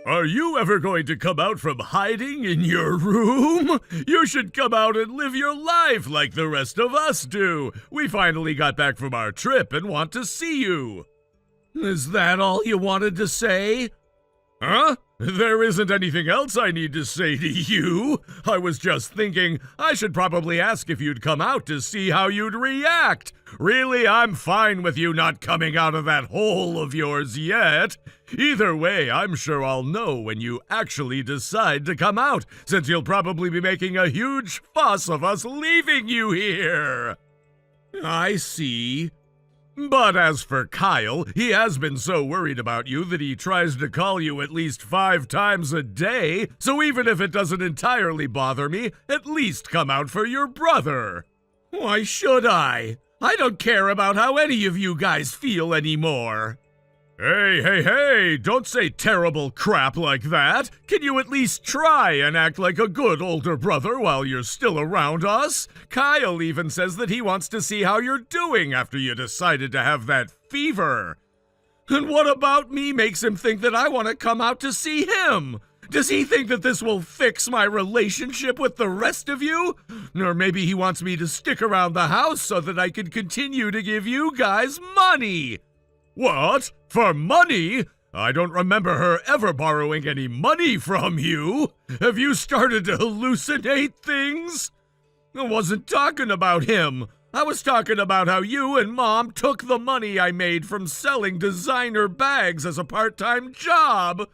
Are you ever going to come out from hiding in your room? You should come out and live your life like the rest of us do. We finally got back from our trip and want to see you. Is that all you wanted to say? Huh? There isn't anything else I need to say to you. I was just thinking I should probably ask if you'd come out to see how you'd react. Really, I'm fine with you not coming out of that hole of yours yet. Either way, I'm sure I'll know when you actually decide to come out, since you'll probably be making a huge fuss of us leaving you here. I see. But as for Kyle, he has been so worried about you that he tries to call you at least 5 times a day, so even if it doesn't entirely bother me, at least come out for your brother. Why should I? I don't care about how any of you guys feel anymore. Hey, don't say terrible crap like that. Can you at least try and act like a good older brother while you're still around us? Kyle even says that he wants to see how you're doing after you decided to have that fever. And what about me makes him think that I want to come out to see him? Does he think that this will fix my relationship with the rest of you? Or maybe he wants me to stick around the house so that I can continue to give you guys money. What? For money? I don't remember her ever borrowing any money from you. Have you started to hallucinate things? I wasn't talking about him. I was talking about how you and Mom took the money I made from selling designer bags as a part-time job.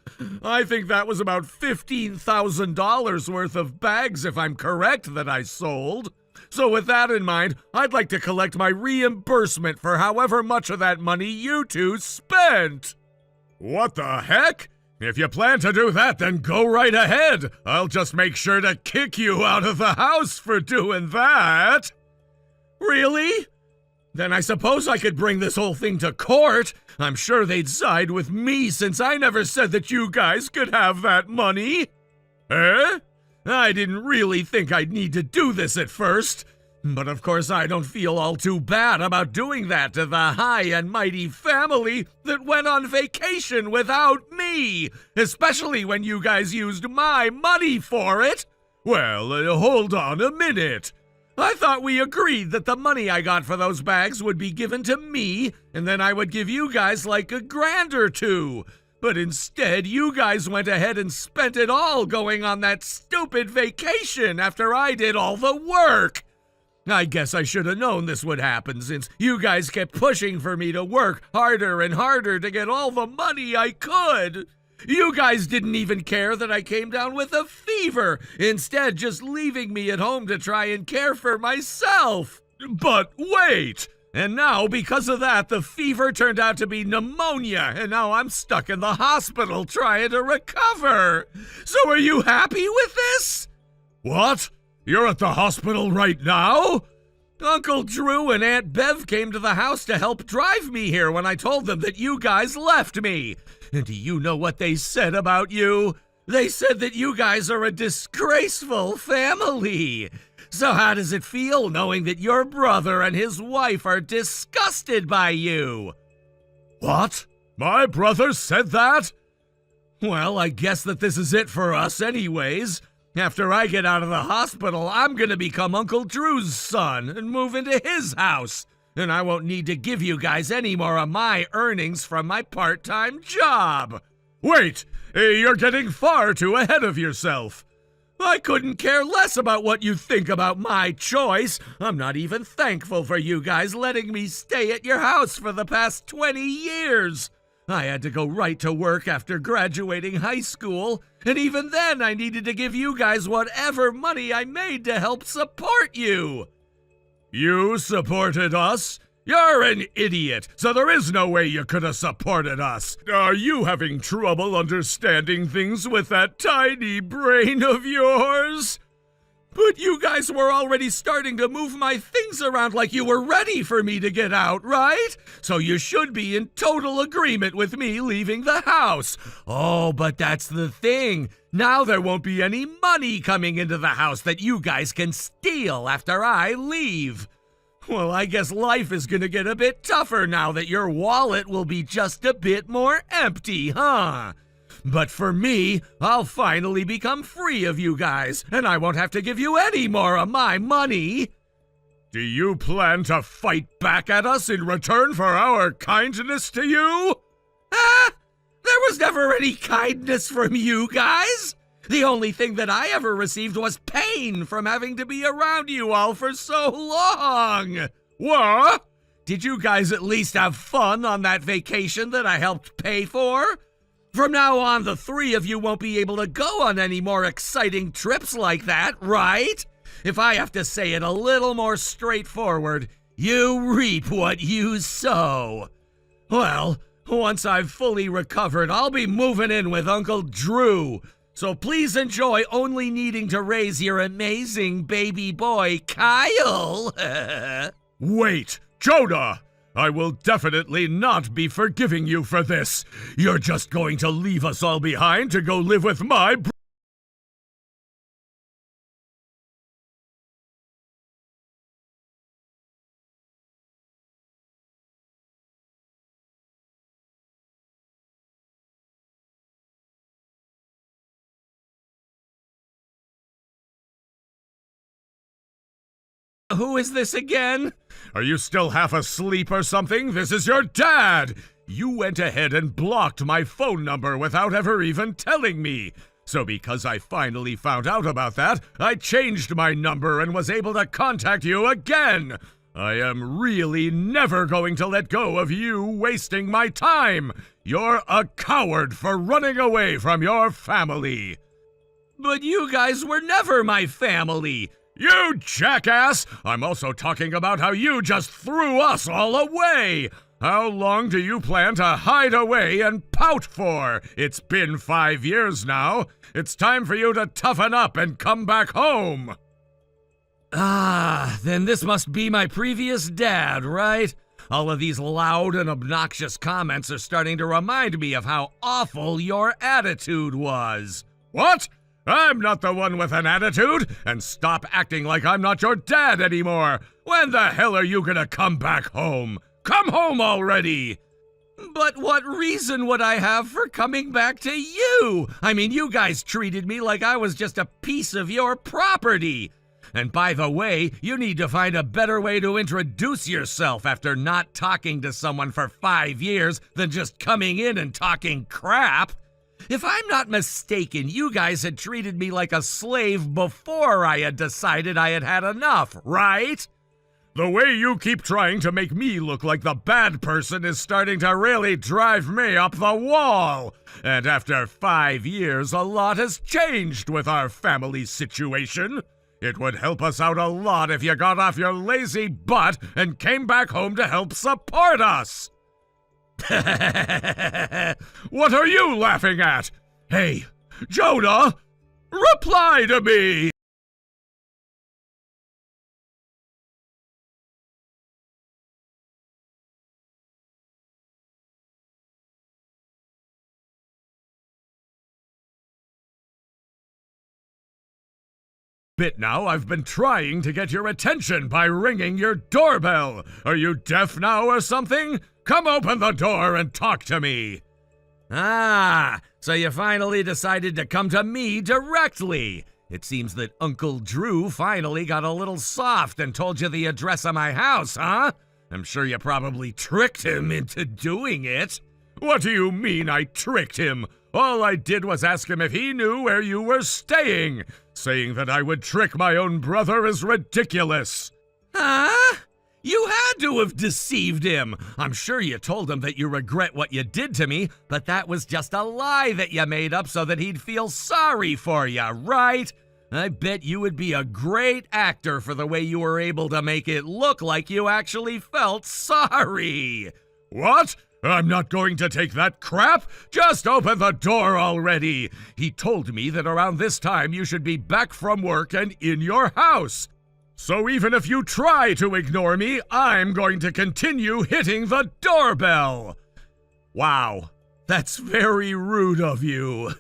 I think that was about $15,000 worth of bags, if I'm correct, that I sold. So with that in mind, I'd like to collect my reimbursement for however much of that money you two spent. What the heck? If you plan to do that, then go right ahead. I'll just make sure to kick you out of the house for doing that. Really? Then I suppose I could bring this whole thing to court. I'm sure they'd side with me since I never said that you guys could have that money. Eh? I didn't really think I'd need to do this at first, but of course I don't feel all too bad about doing that to the high and mighty family that went on vacation without me, especially when you guys used my money for it. Well, hold on a minute. I thought we agreed that the money I got for those bags would be given to me, and then I would give you guys like $1,000 or $2. But instead, you guys went ahead and spent it all going on that stupid vacation after I did all the work. I guess I should have known this would happen since you guys kept pushing for me to work harder and harder to get all the money I could. You guys didn't even care that I came down with a fever, instead just leaving me at home to try and care for myself. But wait! And now, because of that, the fever turned out to be pneumonia, and now I'm stuck in the hospital trying to recover. So are you happy with this? What? You're at the hospital right now? Uncle Drew and Aunt Bev came to the house to help drive me here when I told them that you guys left me. And do you know what they said about you? They said that you guys are a disgraceful family. So how does it feel knowing that your brother and his wife are disgusted by you? What? My brother said that? Well, I guess that this is it for us anyways. After I get out of the hospital, I'm gonna become Uncle Drew's son and move into his house. And I won't need to give you guys any more of my earnings from my part-time job. Wait, you're getting far too ahead of yourself. I couldn't care less about what you think about my choice. I'm not even thankful for you guys letting me stay at your house for the past 20 years. I had to go right to work after graduating high school, and even then I needed to give you guys whatever money I made to help support you. You supported us? You're an idiot, so there is no way you could have supported us. Are you having trouble understanding things with that tiny brain of yours? But you guys were already starting to move my things around like you were ready for me to get out, right? So you should be in total agreement with me leaving the house. Oh, but that's the thing. Now there won't be any money coming into the house that you guys can steal after I leave. Well, I guess life is gonna get a bit tougher now that your wallet will be just a bit more empty, huh? But for me, I'll finally become free of you guys, and I won't have to give you any more of my money. Do you plan to fight back at us in return for our kindness to you? There was never any kindness from you guys. The only thing that I ever received was pain from having to be around you all for so long. What? Did you guys at least have fun on that vacation that I helped pay for? From now on, the three of you won't be able to go on any more exciting trips like that, right? If I have to say it a little more straightforward, you reap what you sow. Well, once I've fully recovered, I'll be moving in with Uncle Drew. So please enjoy only needing to raise your amazing baby boy, Kyle. Wait, Jonah! I will definitely not be forgiving you for this. You're just going to leave us all behind to go live with my Who is this again? Are you still half asleep or something? This is your dad! You went ahead and blocked my phone number without ever even telling me. So because I finally found out about that, I changed my number and was able to contact you again. I am really never going to let go of you wasting my time. You're a coward for running away from your family. But you guys were never my family. You jackass! I'm also talking about how you just threw us all away! How long do you plan to hide away and pout for? It's been 5 years now. It's time for you to toughen up and come back home! Then this must be my previous dad, right? All of these loud and obnoxious comments are starting to remind me of how awful your attitude was. What? I'm not the one with an attitude, and stop acting like I'm not your dad anymore. When the hell are you gonna come back home? Come home already! But what reason would I have for coming back to you? I mean, you guys treated me like I was just a piece of your property. And by the way, you need to find a better way to introduce yourself after not talking to someone for 5 years than just coming in and talking crap. If I'm not mistaken, you guys had treated me like a slave before I had decided I had had enough, right? The way you keep trying to make me look like the bad person is starting to really drive me up the wall. And after 5 years, a lot has changed with our family situation. It would help us out a lot if you got off your lazy butt and came back home to help support us. What are you laughing at? Hey, Jonah, reply to me! Bit now, I've been trying to get your attention by ringing your doorbell. Are you deaf now or something? Come open the door and talk to me. So you finally decided to come to me directly. It seems that Uncle Drew finally got a little soft and told you the address of my house, huh? I'm sure you probably tricked him into doing it. What do you mean I tricked him? All I did was ask him if he knew where you were staying. Saying that I would trick my own brother is ridiculous. Huh? You had to have deceived him. I'm sure you told him that you regret what you did to me, but that was just a lie that you made up so that he'd feel sorry for you, right? I bet you would be a great actor for the way you were able to make it look like you actually felt sorry. What? I'm not going to take that crap. Just open the door already. He told me that around this time you should be back from work and in your house. So even if you try to ignore me, I'm going to continue hitting the doorbell. Wow, that's very rude of you.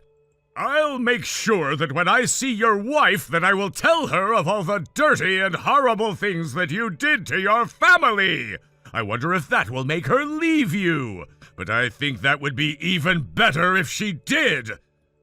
I'll make sure that when I see your wife that I will tell her of all the dirty and horrible things that you did to your family. I wonder if that will make her leave you. but I think that would be even better if she did.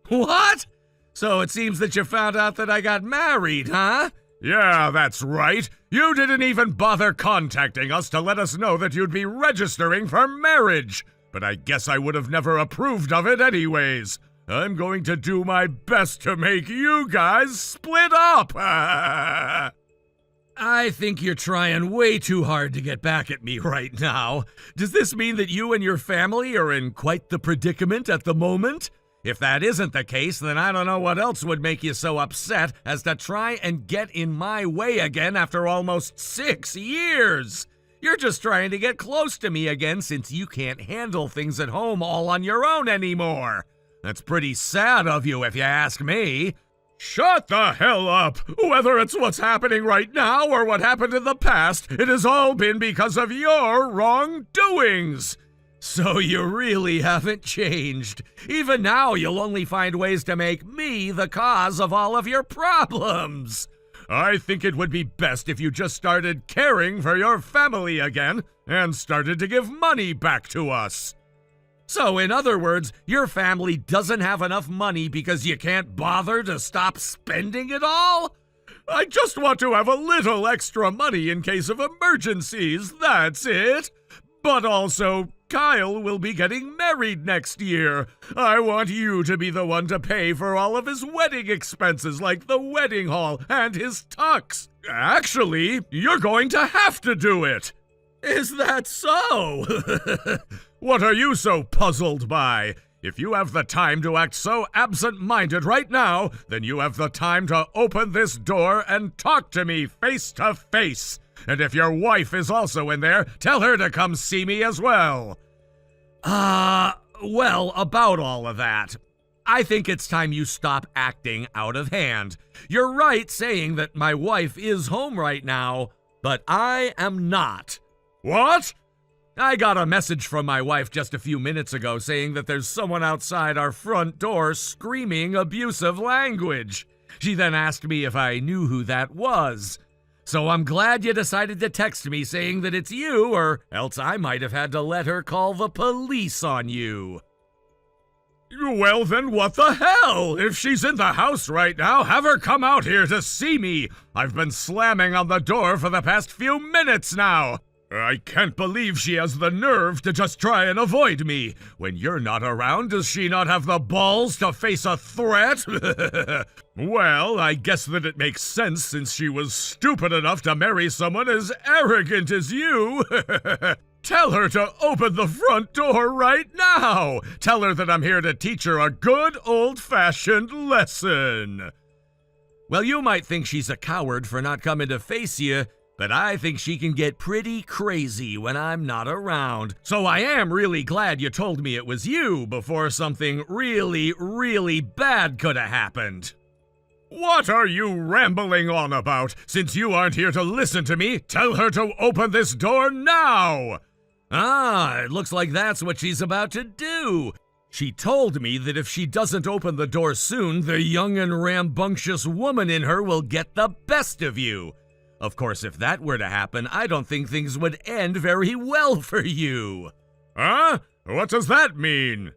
What? So it seems that you found out that I got married, huh? Yeah, that's right. You didn't even bother contacting us to let us know that you'd be registering for marriage. But I guess I would have never approved of it anyways. I'm going to do my best to make you guys split up. I think you're trying way too hard to get back at me right now. Does this mean that you and your family are in quite the predicament at the moment? If that isn't the case, then I don't know what else would make you so upset as to try and get in my way again after almost 6 years. You're just trying to get close to me again since you can't handle things at home all on your own anymore. That's pretty sad of you if you ask me. Shut the hell up! Whether it's what's happening right now or what happened in the past, it has all been because of your wrongdoings. So you really haven't changed. Even now, you'll only find ways to make me the cause of all of your problems. I think it would be best if you just started caring for your family again and started to give money back to us. So, in other words, your family doesn't have enough money because you can't bother to stop spending it all? I just want to have a little extra money in case of emergencies, that's it. But also, Kyle will be getting married next year. I want you to be the one to pay for all of his wedding expenses, like the wedding hall and his tux. Actually, you're going to have to do it. Is that so? What are you so puzzled by? If you have the time to act so absent-minded right now, then you have the time to open this door and talk to me face to face. And if your wife is also in there, tell her to come see me as well. Well, about all of that, I think it's time you stop acting out of hand. You're right saying that my wife is home right now, but I am not. What? I got a message from my wife just a few minutes ago saying that there's someone outside our front door screaming abusive language. She then asked me if I knew who that was. So I'm glad you decided to text me saying that it's you, or else I might have had to let her call the police on you. Well then, what the hell? If she's in the house right now, have her come out here to see me. I've been slamming on the door for the past few minutes now. I can't believe she has the nerve to just try and avoid me. When you're not around, does she not have the balls to face a threat? Well, I guess that it makes sense since she was stupid enough to marry someone as arrogant as you. Tell her to open the front door right now. Tell her that I'm here to teach her a good old-fashioned lesson. Well, you might think she's a coward for not coming to face you, but I think she can get pretty crazy when I'm not around. So I am really glad you told me it was you before something really, really bad could have happened. What are you rambling on about? Since you aren't here to listen to me, tell her to open this door now! It looks like that's what she's about to do. She told me that if she doesn't open the door soon, the young and rambunctious woman in her will get the best of you. Of course, if that were to happen, I don't think things would end very well for you. Huh? What does that mean?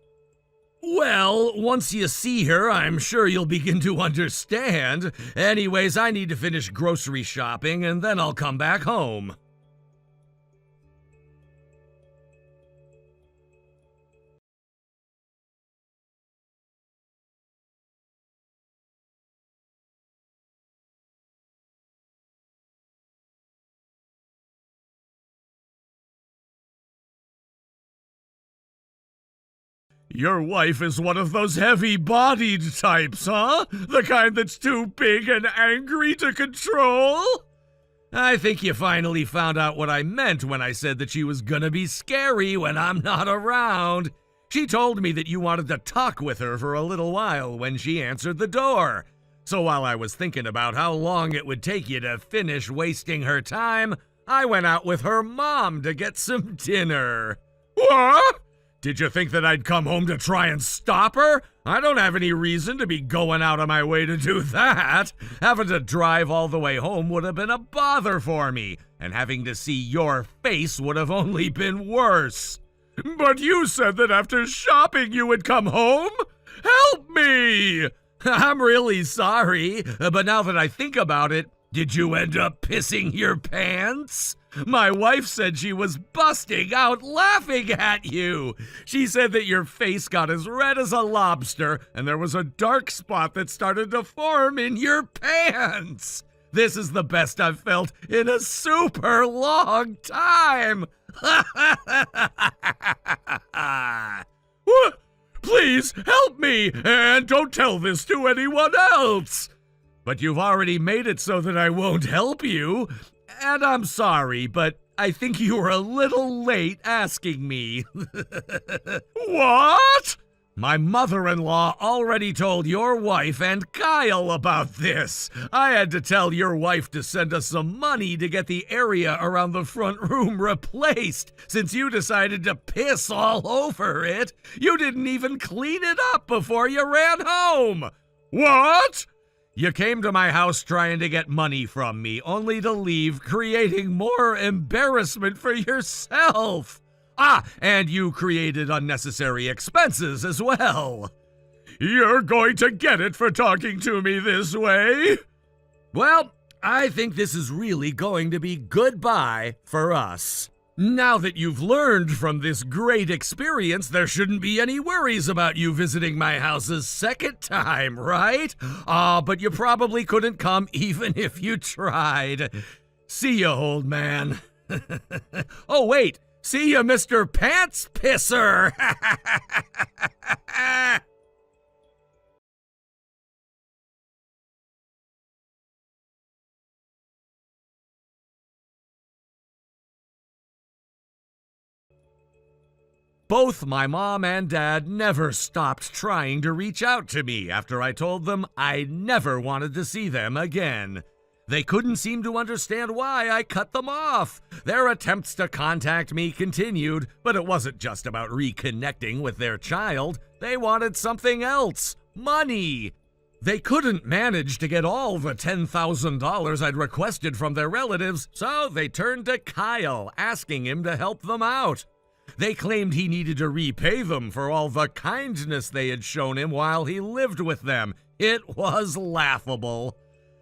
Well, once you see her, I'm sure you'll begin to understand. Anyways, I need to finish grocery shopping, and then I'll come back home. Your wife is one of those heavy-bodied types, huh? The kind that's too big and angry to control? I think you finally found out what I meant when I said that she was gonna be scary when I'm not around. She told me that you wanted to talk with her for a little while when she answered the door. So while I was thinking about how long it would take you to finish wasting her time, I went out with her mom to get some dinner. What? Did you think that I'd come home to try and stop her? I don't have any reason to be going out of my way to do that. Having to drive all the way home would have been a bother for me, and having to see your face would have only been worse. But you said that after shopping you would come home? Help me! I'm really sorry, but now that I think about it, did you end up pissing your pants? My wife said she was busting out laughing at you. She said that your face got as red as a lobster and there was a dark spot that started to form in your pants. This is the best I've felt in a super long time. What? Please help me, and don't tell this to anyone else. But you've already made it so that I won't help you. And I'm sorry, but I think you were a little late asking me. What? My mother-in-law already told your wife and Kyle about this. I had to tell your wife to send us some money to get the area around the front room replaced, since you decided to piss all over it. You didn't even clean it up before you ran home. What? You came to my house trying to get money from me, only to leave, creating more embarrassment for yourself. And you created unnecessary expenses as well. You're going to get it for talking to me this way. Well, I think this is really going to be goodbye for us. Now that you've learned from this great experience, there shouldn't be any worries about you visiting my house a second time, right? But you probably couldn't come even if you tried. See ya, old man. Oh, wait. See ya, Mr. Pants Pisser. Both my mom and dad never stopped trying to reach out to me after I told them I never wanted to see them again. They couldn't seem to understand why I cut them off. Their attempts to contact me continued, but it wasn't just about reconnecting with their child. They wanted something else: money. They couldn't manage to get all the $10,000 I'd requested from their relatives, so they turned to Kyle, asking him to help them out. They claimed he needed to repay them for all the kindness they had shown him while he lived with them. It was laughable.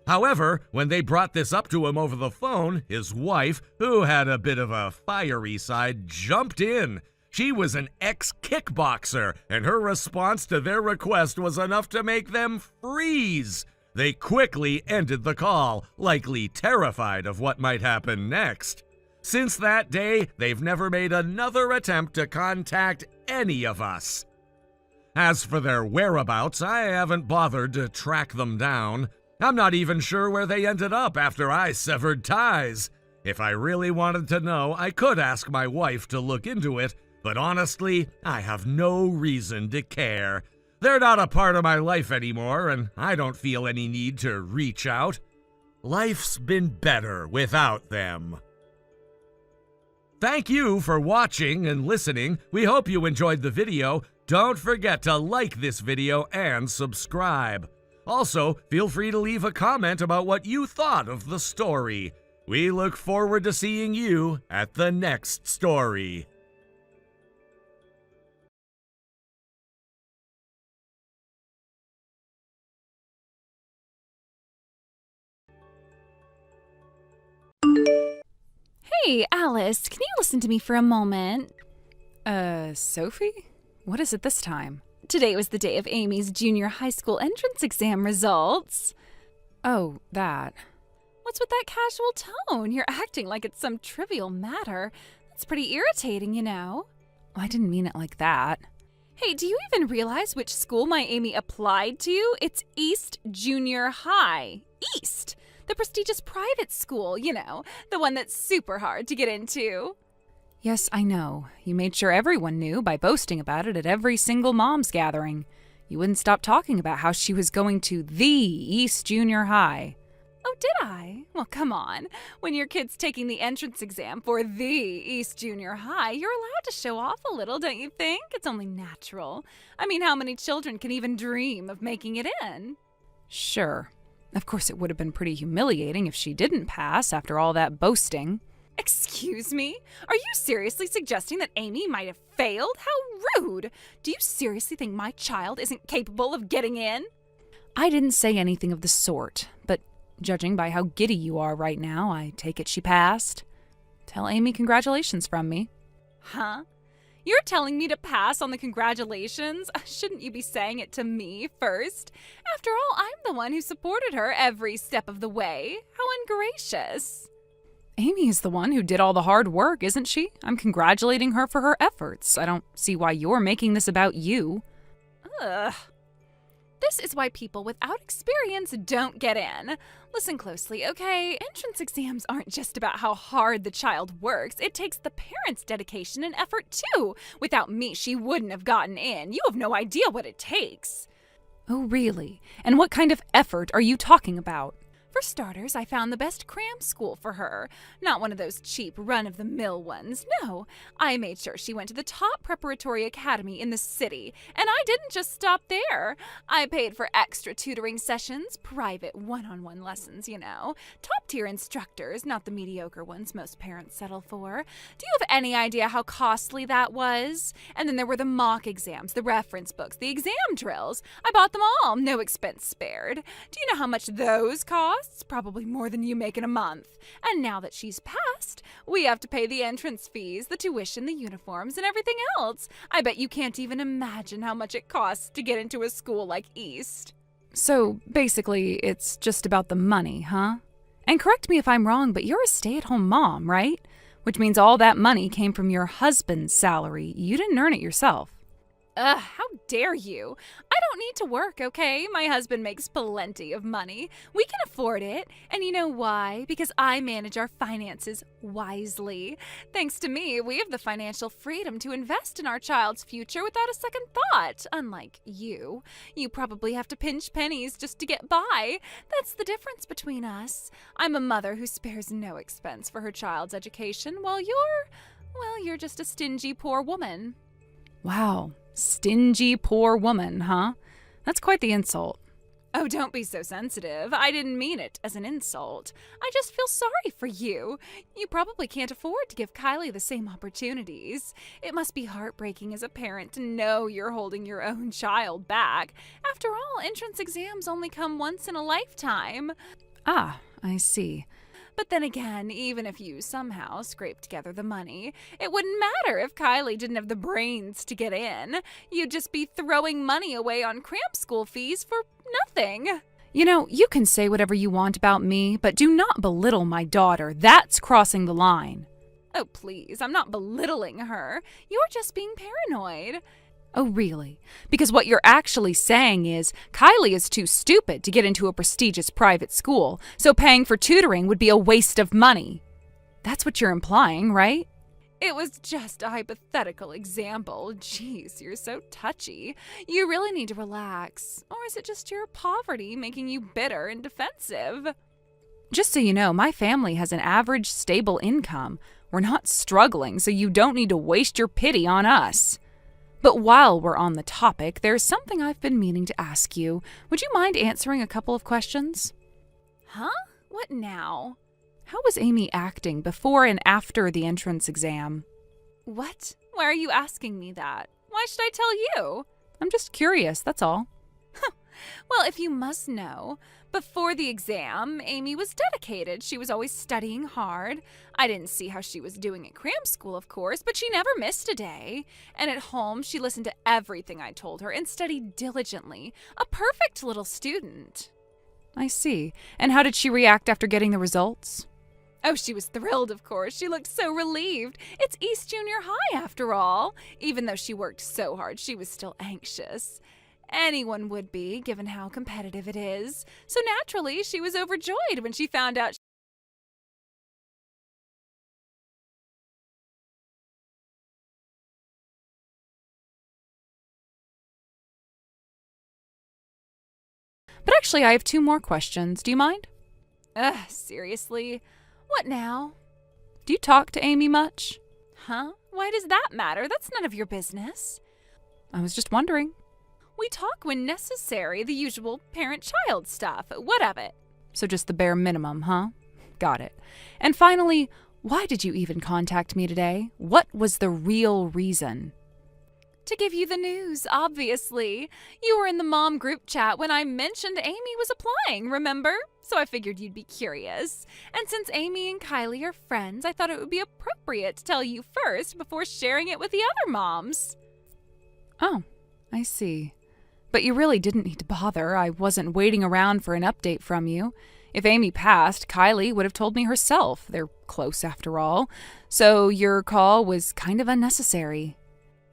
However, when they brought this up to him over the phone, his wife, who had a bit of a fiery side, jumped in. She was an ex-kickboxer, and her response to their request was enough to make them freeze. They quickly ended the call, likely terrified of what might happen next. Since that day, they've never made another attempt to contact any of us. As for their whereabouts, I haven't bothered to track them down. I'm not even sure where they ended up after I severed ties. If I really wanted to know, I could ask my wife to look into it, but honestly, I have no reason to care. They're not a part of my life anymore, and I don't feel any need to reach out. Life's been better without them. Thank you for watching and listening. We hope you enjoyed the video. Don't forget to like this video and subscribe. Also, feel free to leave a comment about what you thought of the story. We look forward to seeing you at the next story. Hey, Alice, can you listen to me for a moment? Sophie? What is it this time? Today was the day of Amy's junior high school entrance exam results. Oh, that. What's with that casual tone? You're acting like it's some trivial matter. That's pretty irritating, you know. I didn't mean it like that. Hey, do you even realize which school my Amy applied to? It's East Junior High. East! The prestigious private school, you know, the one that's super hard to get into. Yes, I know. You made sure everyone knew by boasting about it at every single mom's gathering. You wouldn't stop talking about how she was going to the East Junior High. Oh, did I? Well, come on. When your kid's taking the entrance exam for the East Junior High, you're allowed to show off a little, don't you think? It's only natural. I mean, how many children can even dream of making it in? Sure. Of course, it would have been pretty humiliating if she didn't pass after all that boasting. Excuse me? Are you seriously suggesting that Amy might have failed? How rude! Do you seriously think my child isn't capable of getting in? I didn't say anything of the sort, but judging by how giddy you are right now, I take it she passed. Tell Amy congratulations from me. Huh? You're telling me to pass on the congratulations? Shouldn't you be saying it to me first? After all, I'm the one who supported her every step of the way. How ungracious. Amy is the one who did all the hard work, isn't she? I'm congratulating her for her efforts. I don't see why you're making this about you. Ugh. This is why people without experience don't get in. Listen closely, okay? Entrance exams aren't just about how hard the child works. It takes the parents' dedication and effort, too. Without me, she wouldn't have gotten in. You have no idea what it takes. Oh, really? And what kind of effort are you talking about? For starters, I found the best cram school for her. Not one of those cheap, run-of-the-mill ones. No, I made sure she went to the top preparatory academy in the city. And I didn't just stop there. I paid for extra tutoring sessions, private one-on-one lessons, you know. Top-tier instructors, not the mediocre ones most parents settle for. Do you have any idea how costly that was? And then there were the mock exams, the reference books, the exam drills. I bought them all, no expense spared. Do you know how much those cost? Probably more than you make in a month. And now that she's passed, we have to pay the entrance fees, the tuition, the uniforms, and everything else. I bet you can't even imagine how much it costs to get into a school like East. So, basically, it's just about the money, huh? And correct me if I'm wrong, but you're a stay-at-home mom, right? Which means all that money came from your husband's salary. You didn't earn it yourself. Ugh, how dare you? I don't need to work, okay? My husband makes plenty of money. We can afford it. And you know why? Because I manage our finances wisely. Thanks to me, we have the financial freedom to invest in our child's future without a second thought. Unlike you. You probably have to pinch pennies just to get by. That's the difference between us. I'm a mother who spares no expense for her child's education, while you're just a stingy poor woman. Wow. Stingy poor woman, huh? That's quite the insult. Oh, don't be so sensitive. I didn't mean it as an insult. I just feel sorry for you. You probably can't afford to give Kylie the same opportunities. It must be heartbreaking as a parent to know you're holding your own child back. After all, entrance exams only come once in a lifetime. Ah, I see. But then again, even if you somehow scraped together the money, it wouldn't matter if Kylie didn't have the brains to get in. You'd just be throwing money away on cram school fees for nothing. You know, you can say whatever you want about me, but do not belittle my daughter. That's crossing the line. Oh, please, I'm not belittling her. You're just being paranoid. Oh, really? Because what you're actually saying is Kylie is too stupid to get into a prestigious private school, so paying for tutoring would be a waste of money. That's what you're implying, right? It was just a hypothetical example. Jeez, you're so touchy. You really need to relax. Or is it just your poverty making you bitter and defensive? Just so you know, my family has an average, stable income. We're not struggling, so you don't need to waste your pity on us. But while we're on the topic, there's something I've been meaning to ask you. Would you mind answering a couple of questions? Huh? What now? How was Amy acting before and after the entrance exam? What? Why are you asking me that? Why should I tell you? I'm just curious, that's all. Well, if you must know, before the exam, Amy was dedicated. She was always studying hard. I didn't see how she was doing at cram school, of course, but she never missed a day. And at home, she listened to everything I told her and studied diligently. A perfect little student. I see. And how did she react after getting the results? Oh, she was thrilled, of course. She looked so relieved. It's East Junior High, after all. Even though she worked so hard, she was still anxious. Anyone would be, given how competitive it is. So naturally, she was overjoyed when she found out. But actually, I have 2 more questions. Do you mind? Seriously? What now? Do you talk to Amy much? Huh? Why does that matter? That's none of your business. I was just wondering. We talk when necessary, the usual parent-child stuff. What of it? So just the bare minimum, huh? Got it. And finally, Why did you even contact me today? What was the real reason? To give you the news, obviously. You were in the mom group chat when I mentioned Amy was applying, remember? So I figured you'd be curious. And since Amy and Kylie are friends, I thought it would be appropriate to tell you first before sharing it with the other moms. Oh, I see. But you really didn't need to bother. I wasn't waiting around for an update from you. If Amy passed, Kylie would have told me herself. They're close after all. So your call was kind of unnecessary.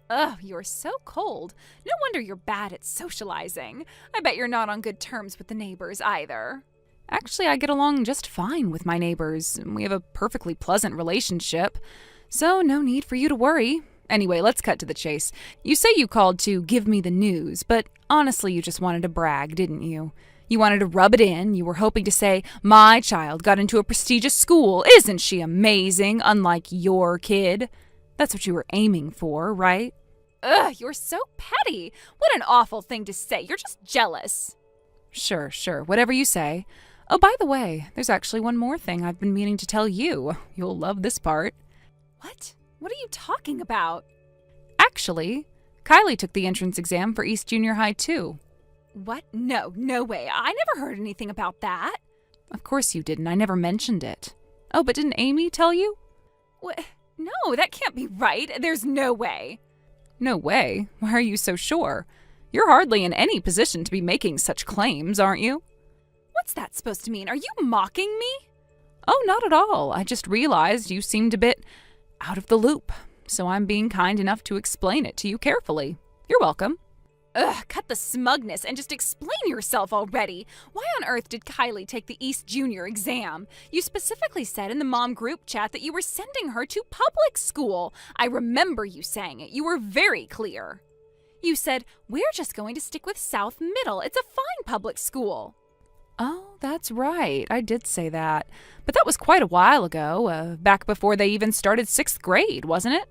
Ugh, you're so cold. No wonder you're bad at socializing. I bet you're not on good terms with the neighbors either. Actually, I get along just fine with my neighbors. We have a perfectly pleasant relationship. So no need for you to worry. Anyway, let's cut to the chase. You say you called to give me the news, but honestly, you just wanted to brag, didn't you? You wanted to rub it in. You were hoping to say, my child got into a prestigious school. Isn't she amazing, unlike your kid? That's what you were aiming for, right? Ugh, you're so petty. What an awful thing to say. You're just jealous. Sure. Whatever you say. Oh, by the way, there's actually one more thing I've been meaning to tell you. You'll love this part. What? What are you talking about? Actually, Kylie took the entrance exam for East Junior High, too. What? No way. I never heard anything about that. Of course you didn't. I never mentioned it. Oh, but didn't Amy tell you? What? No, that can't be right. There's no way. No way? Why are you so sure? You're hardly in any position to be making such claims, aren't you? What's that supposed to mean? Are you mocking me? Oh, not at all. I just realized you seemed a bit out of the loop, so I'm being kind enough to explain it to you carefully. You're welcome. Ugh, cut the smugness and just explain yourself already. Why on earth did Kylie take the East Junior exam? You specifically said in the mom group chat that you were sending her to public school. I remember you saying it. You were very clear. You said, we're just going to stick with South Middle. It's a fine public school. Oh, that's right. I did say that. But that was quite a while ago, back before they even started 6th grade, wasn't it?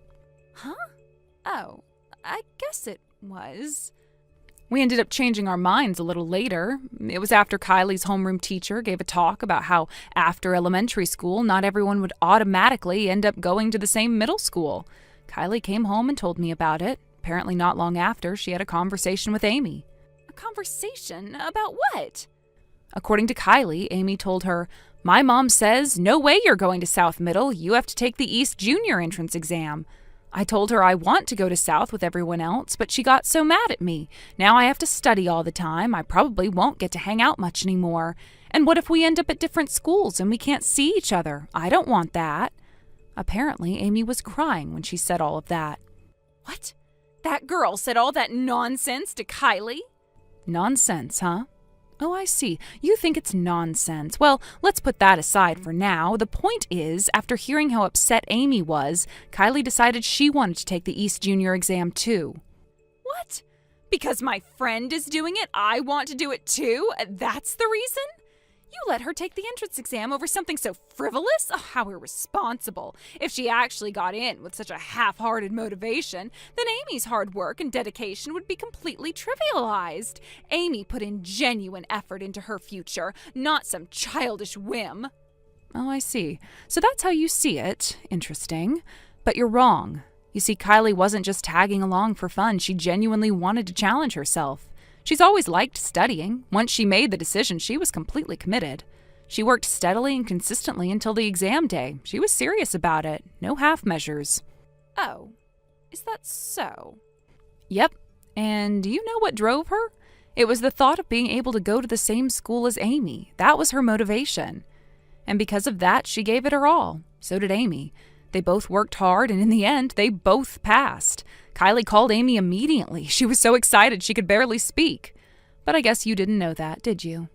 Huh? Oh, I guess it was. We ended up changing our minds a little later. It was after Kylie's homeroom teacher gave a talk about how after elementary school, not everyone would automatically end up going to the same middle school. Kylie came home and told me about it. Apparently not long after, she had a conversation with Amy. A conversation? About what? According to Kylie, Amy told her, my mom says, no way you're going to South Middle. You have to take the East Junior entrance exam. I told her I want to go to South with everyone else, but she got so mad at me. Now I have to study all the time. I probably won't get to hang out much anymore. And what if we end up at different schools and we can't see each other? I don't want that. Apparently, Amy was crying when she said all of that. What? That girl said all that nonsense to Kylie? Nonsense, huh? Oh, I see. You think it's nonsense. Well, let's put that aside for now. The point is, after hearing how upset Amy was, Kylie decided she wanted to take the East Junior exam too. What? Because my friend is doing it, I want to do it too? That's the reason? You let her take the entrance exam over something so frivolous? Oh, how irresponsible. If she actually got in with such a half-hearted motivation, then Amy's hard work and dedication would be completely trivialized. Amy put in genuine effort into her future, not some childish whim. Oh, I see. So that's how you see it. Interesting. But you're wrong. You see, Kylie wasn't just tagging along for fun. She genuinely wanted to challenge herself. She's always liked studying. Once she made the decision, she was completely committed. She worked steadily and consistently until the exam day. She was serious about it. No half measures. Oh, is that so? Yep. And do you know what drove her? It was the thought of being able to go to the same school as Amy. That was her motivation. And because of that, she gave it her all. So did Amy. They both worked hard, and in the end, they both passed. Kylie called Amy immediately. She was so excited she could barely speak. But I guess you didn't know that, did you?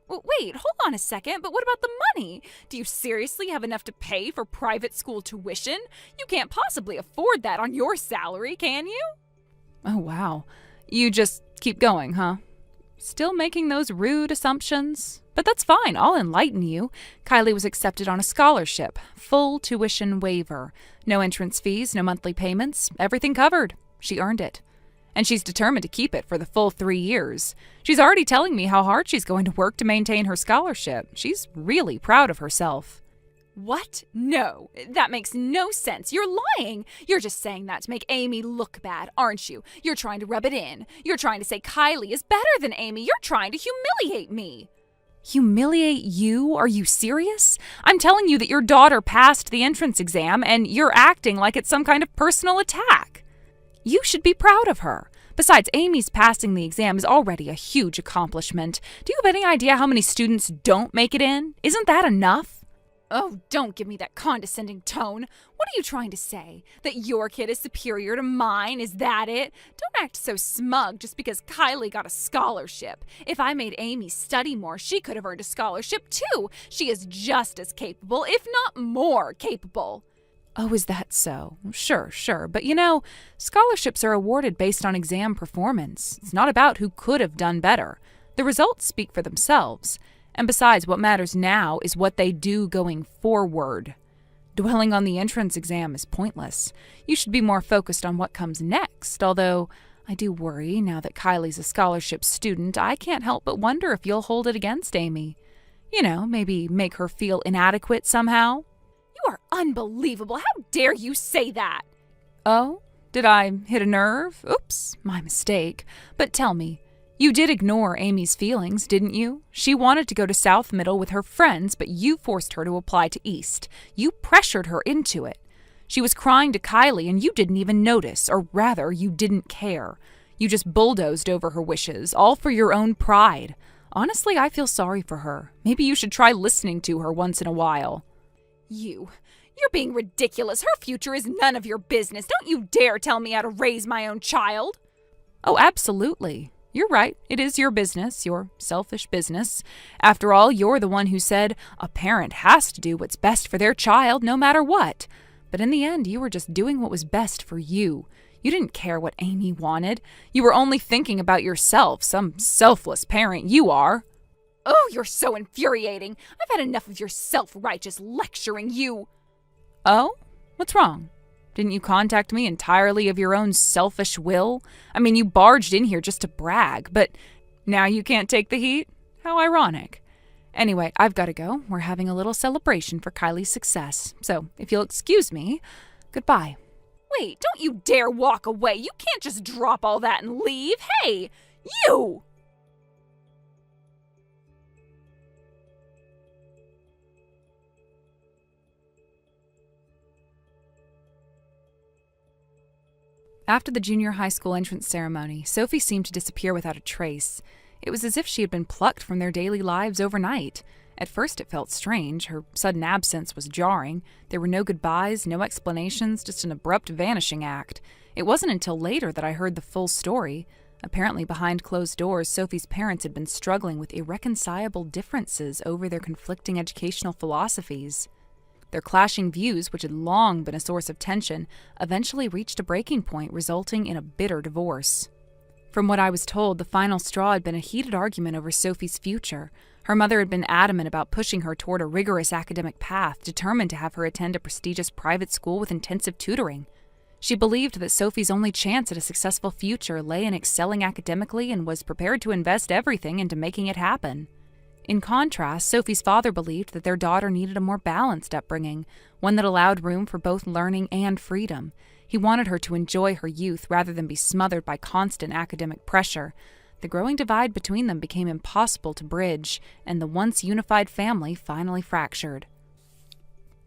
Well, wait, hold on a second. But what about the money? Do you seriously have enough to pay for private school tuition? You can't possibly afford that on your salary, can you? Oh, wow. You just keep going, huh? Still making those rude assumptions? But that's fine. I'll enlighten you. Kylie was accepted on a scholarship. Full tuition waiver. No entrance fees, no monthly payments. Everything covered. She earned it. And she's determined to keep it for the full 3 years. She's already telling me how hard she's going to work to maintain her scholarship. She's really proud of herself. What? No, that makes no sense. You're lying. You're just saying that to make Amy look bad, aren't you? You're trying to rub it in. You're trying to say Kylie is better than Amy. You're trying to humiliate me. Humiliate you? Are you serious? I'm telling you that your daughter passed the entrance exam and you're acting like it's some kind of personal attack. You should be proud of her. Besides, Amy's passing the exam is already a huge accomplishment. Do you have any idea how many students don't make it in? Isn't that enough? Oh, don't give me that condescending tone. What are you trying to say? That your kid is superior to mine? Is that it? Don't act so smug just because Kylie got a scholarship. If I made Amy study more, she could have earned a scholarship too. She is just as capable, if not more capable. Oh, is that so? Sure. But scholarships are awarded based on exam performance. It's not about who could have done better. The results speak for themselves. And besides, what matters now is what they do going forward. Dwelling on the entrance exam is pointless. You should be more focused on what comes next, although I do worry now that Kylie's a scholarship student. I can't help but wonder if you'll hold it against Amy. Maybe make her feel inadequate somehow. You are unbelievable. How dare you say that? Oh, did I hit a nerve? Oops, my mistake. But tell me, you did ignore Amy's feelings, didn't you? She wanted to go to South Middle with her friends, but you forced her to apply to East. You pressured her into it. She was crying to Kylie and you didn't even notice, or rather, you didn't care. You just bulldozed over her wishes, all for your own pride. Honestly, I feel sorry for her. Maybe you should try listening to her once in a while. You're being ridiculous. Her future is none of your business. Don't you dare tell me how to raise my own child. Oh, absolutely. You're right. It is your business, your selfish business. After all, you're the one who said a parent has to do what's best for their child no matter what. But in the end, you were just doing what was best for you. You didn't care what Amy wanted. You were only thinking about yourself, some selfless parent you are. Oh, you're so infuriating. I've had enough of your self-righteous lecturing, you. Oh? What's wrong? Didn't you contact me entirely of your own selfish will? I mean, you barged in here just to brag, but now you can't take the heat? How ironic. Anyway, I've got to go. We're having a little celebration for Kylie's success. So, if you'll excuse me, goodbye. Wait, don't you dare walk away. You can't just drop all that and leave. Hey, you! After the junior high school entrance ceremony, Sophie seemed to disappear without a trace. It was as if she had been plucked from their daily lives overnight. At first it felt strange. Her sudden absence was jarring. There were no goodbyes, no explanations, just an abrupt vanishing act. It wasn't until later that I heard the full story. Apparently, behind closed doors, Sophie's parents had been struggling with irreconcilable differences over their conflicting educational philosophies. Their clashing views, which had long been a source of tension, eventually reached a breaking point, resulting in a bitter divorce. From what I was told, the final straw had been a heated argument over Sophie's future. Her mother had been adamant about pushing her toward a rigorous academic path, determined to have her attend a prestigious private school with intensive tutoring. She believed that Sophie's only chance at a successful future lay in excelling academically and was prepared to invest everything into making it happen. In contrast, Sophie's father believed that their daughter needed a more balanced upbringing, one that allowed room for both learning and freedom. He wanted her to enjoy her youth rather than be smothered by constant academic pressure. The growing divide between them became impossible to bridge, and the once unified family finally fractured.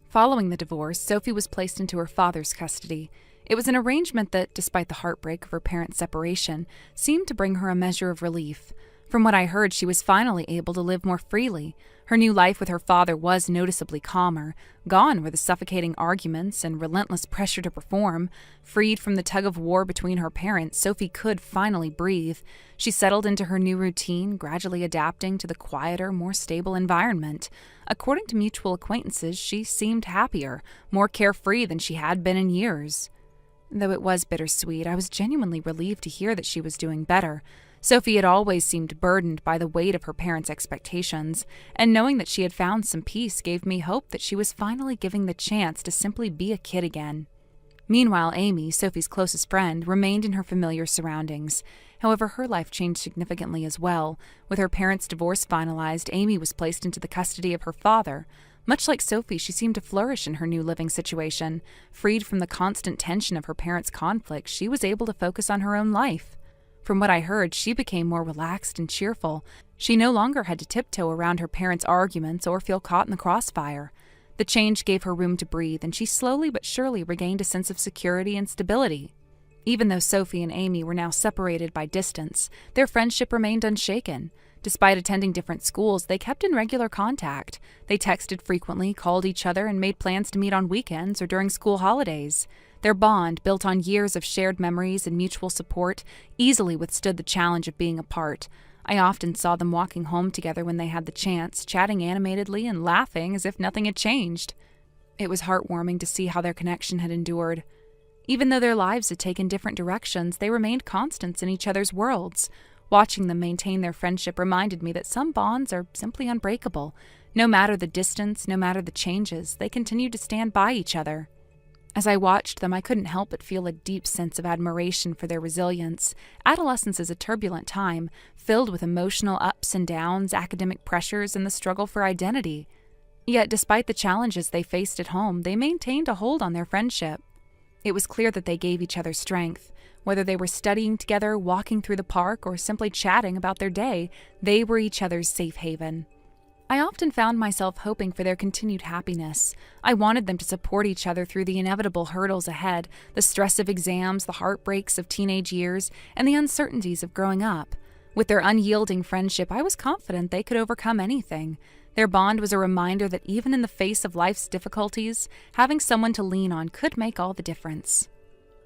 Following the divorce, Sophie was placed into her father's custody. It was an arrangement that, despite the heartbreak of her parents' separation, seemed to bring her a measure of relief. From what I heard, she was finally able to live more freely. Her new life with her father was noticeably calmer. Gone were the suffocating arguments and relentless pressure to perform. Freed from the tug-of-war between her parents, Sophie could finally breathe. She settled into her new routine, gradually adapting to the quieter, more stable environment. According to mutual acquaintances, she seemed happier, more carefree than she had been in years. Though it was bittersweet, I was genuinely relieved to hear that she was doing better. Sophie had always seemed burdened by the weight of her parents' expectations, and knowing that she had found some peace gave me hope that she was finally giving the chance to simply be a kid again. Meanwhile, Amy, Sophie's closest friend, remained in her familiar surroundings. However, her life changed significantly as well. With her parents' divorce finalized, Amy was placed into the custody of her father. Much like Sophie, she seemed to flourish in her new living situation. Freed from the constant tension of her parents' conflict, she was able to focus on her own life. From what I heard, she became more relaxed and cheerful. She no longer had to tiptoe around her parents' arguments or feel caught in the crossfire. The change gave her room to breathe, and she slowly but surely regained a sense of security and stability. Even though Sophie and Amy were now separated by distance, their friendship remained unshaken. Despite attending different schools, they kept in regular contact. They texted frequently, called each other, and made plans to meet on weekends or during school holidays. Their bond, built on years of shared memories and mutual support, easily withstood the challenge of being apart. I often saw them walking home together when they had the chance, chatting animatedly and laughing as if nothing had changed. It was heartwarming to see how their connection had endured. Even though their lives had taken different directions, they remained constants in each other's worlds. Watching them maintain their friendship reminded me that some bonds are simply unbreakable. No matter the distance, no matter the changes, they continue to stand by each other. As I watched them, I couldn't help but feel a deep sense of admiration for their resilience. Adolescence is a turbulent time, filled with emotional ups and downs, academic pressures, and the struggle for identity. Yet, despite the challenges they faced at home, they maintained a hold on their friendship. It was clear that they gave each other strength. Whether they were studying together, walking through the park, or simply chatting about their day, they were each other's safe haven. I often found myself hoping for their continued happiness. I wanted them to support each other through the inevitable hurdles ahead, the stress of exams, the heartbreaks of teenage years, and the uncertainties of growing up. With their unyielding friendship, I was confident they could overcome anything. Their bond was a reminder that even in the face of life's difficulties, having someone to lean on could make all the difference.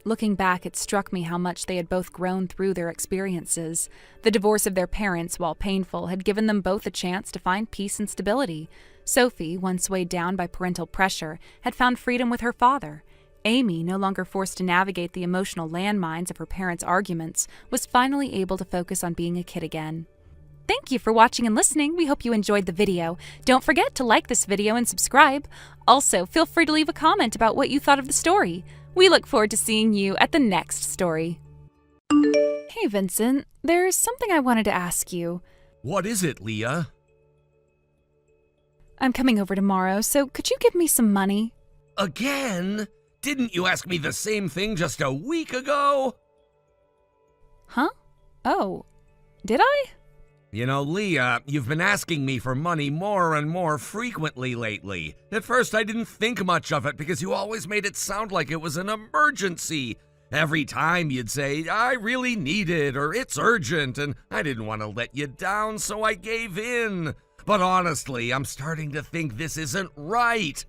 Looking back, it struck me how much they had both grown through their experiences. The divorce of their parents, while painful, had given them both a chance to find peace and stability. Sophie, once weighed down by parental pressure, had found freedom with her father. Amy, no longer forced to navigate the emotional landmines of her parents' arguments, was finally able to focus on being a kid again. Thank you for watching and listening. We hope you enjoyed the video. Don't forget to like this video and subscribe. Also, feel free to leave a comment about what you thought of the story. We look forward to seeing you at the next story. Hey, Vincent, there's something I wanted to ask you. What is it, Leah? I'm coming over tomorrow, so could you give me some money? Again? Didn't you ask me the same thing just a week ago? Huh? Oh, did I? You know, Leah, you've been asking me for money more and more frequently lately. At first, I didn't think much of it because you always made it sound like it was an emergency. Every time you'd say, I really need it, or it's urgent, and I didn't want to let you down, so I gave in. But honestly, I'm starting to think this isn't right.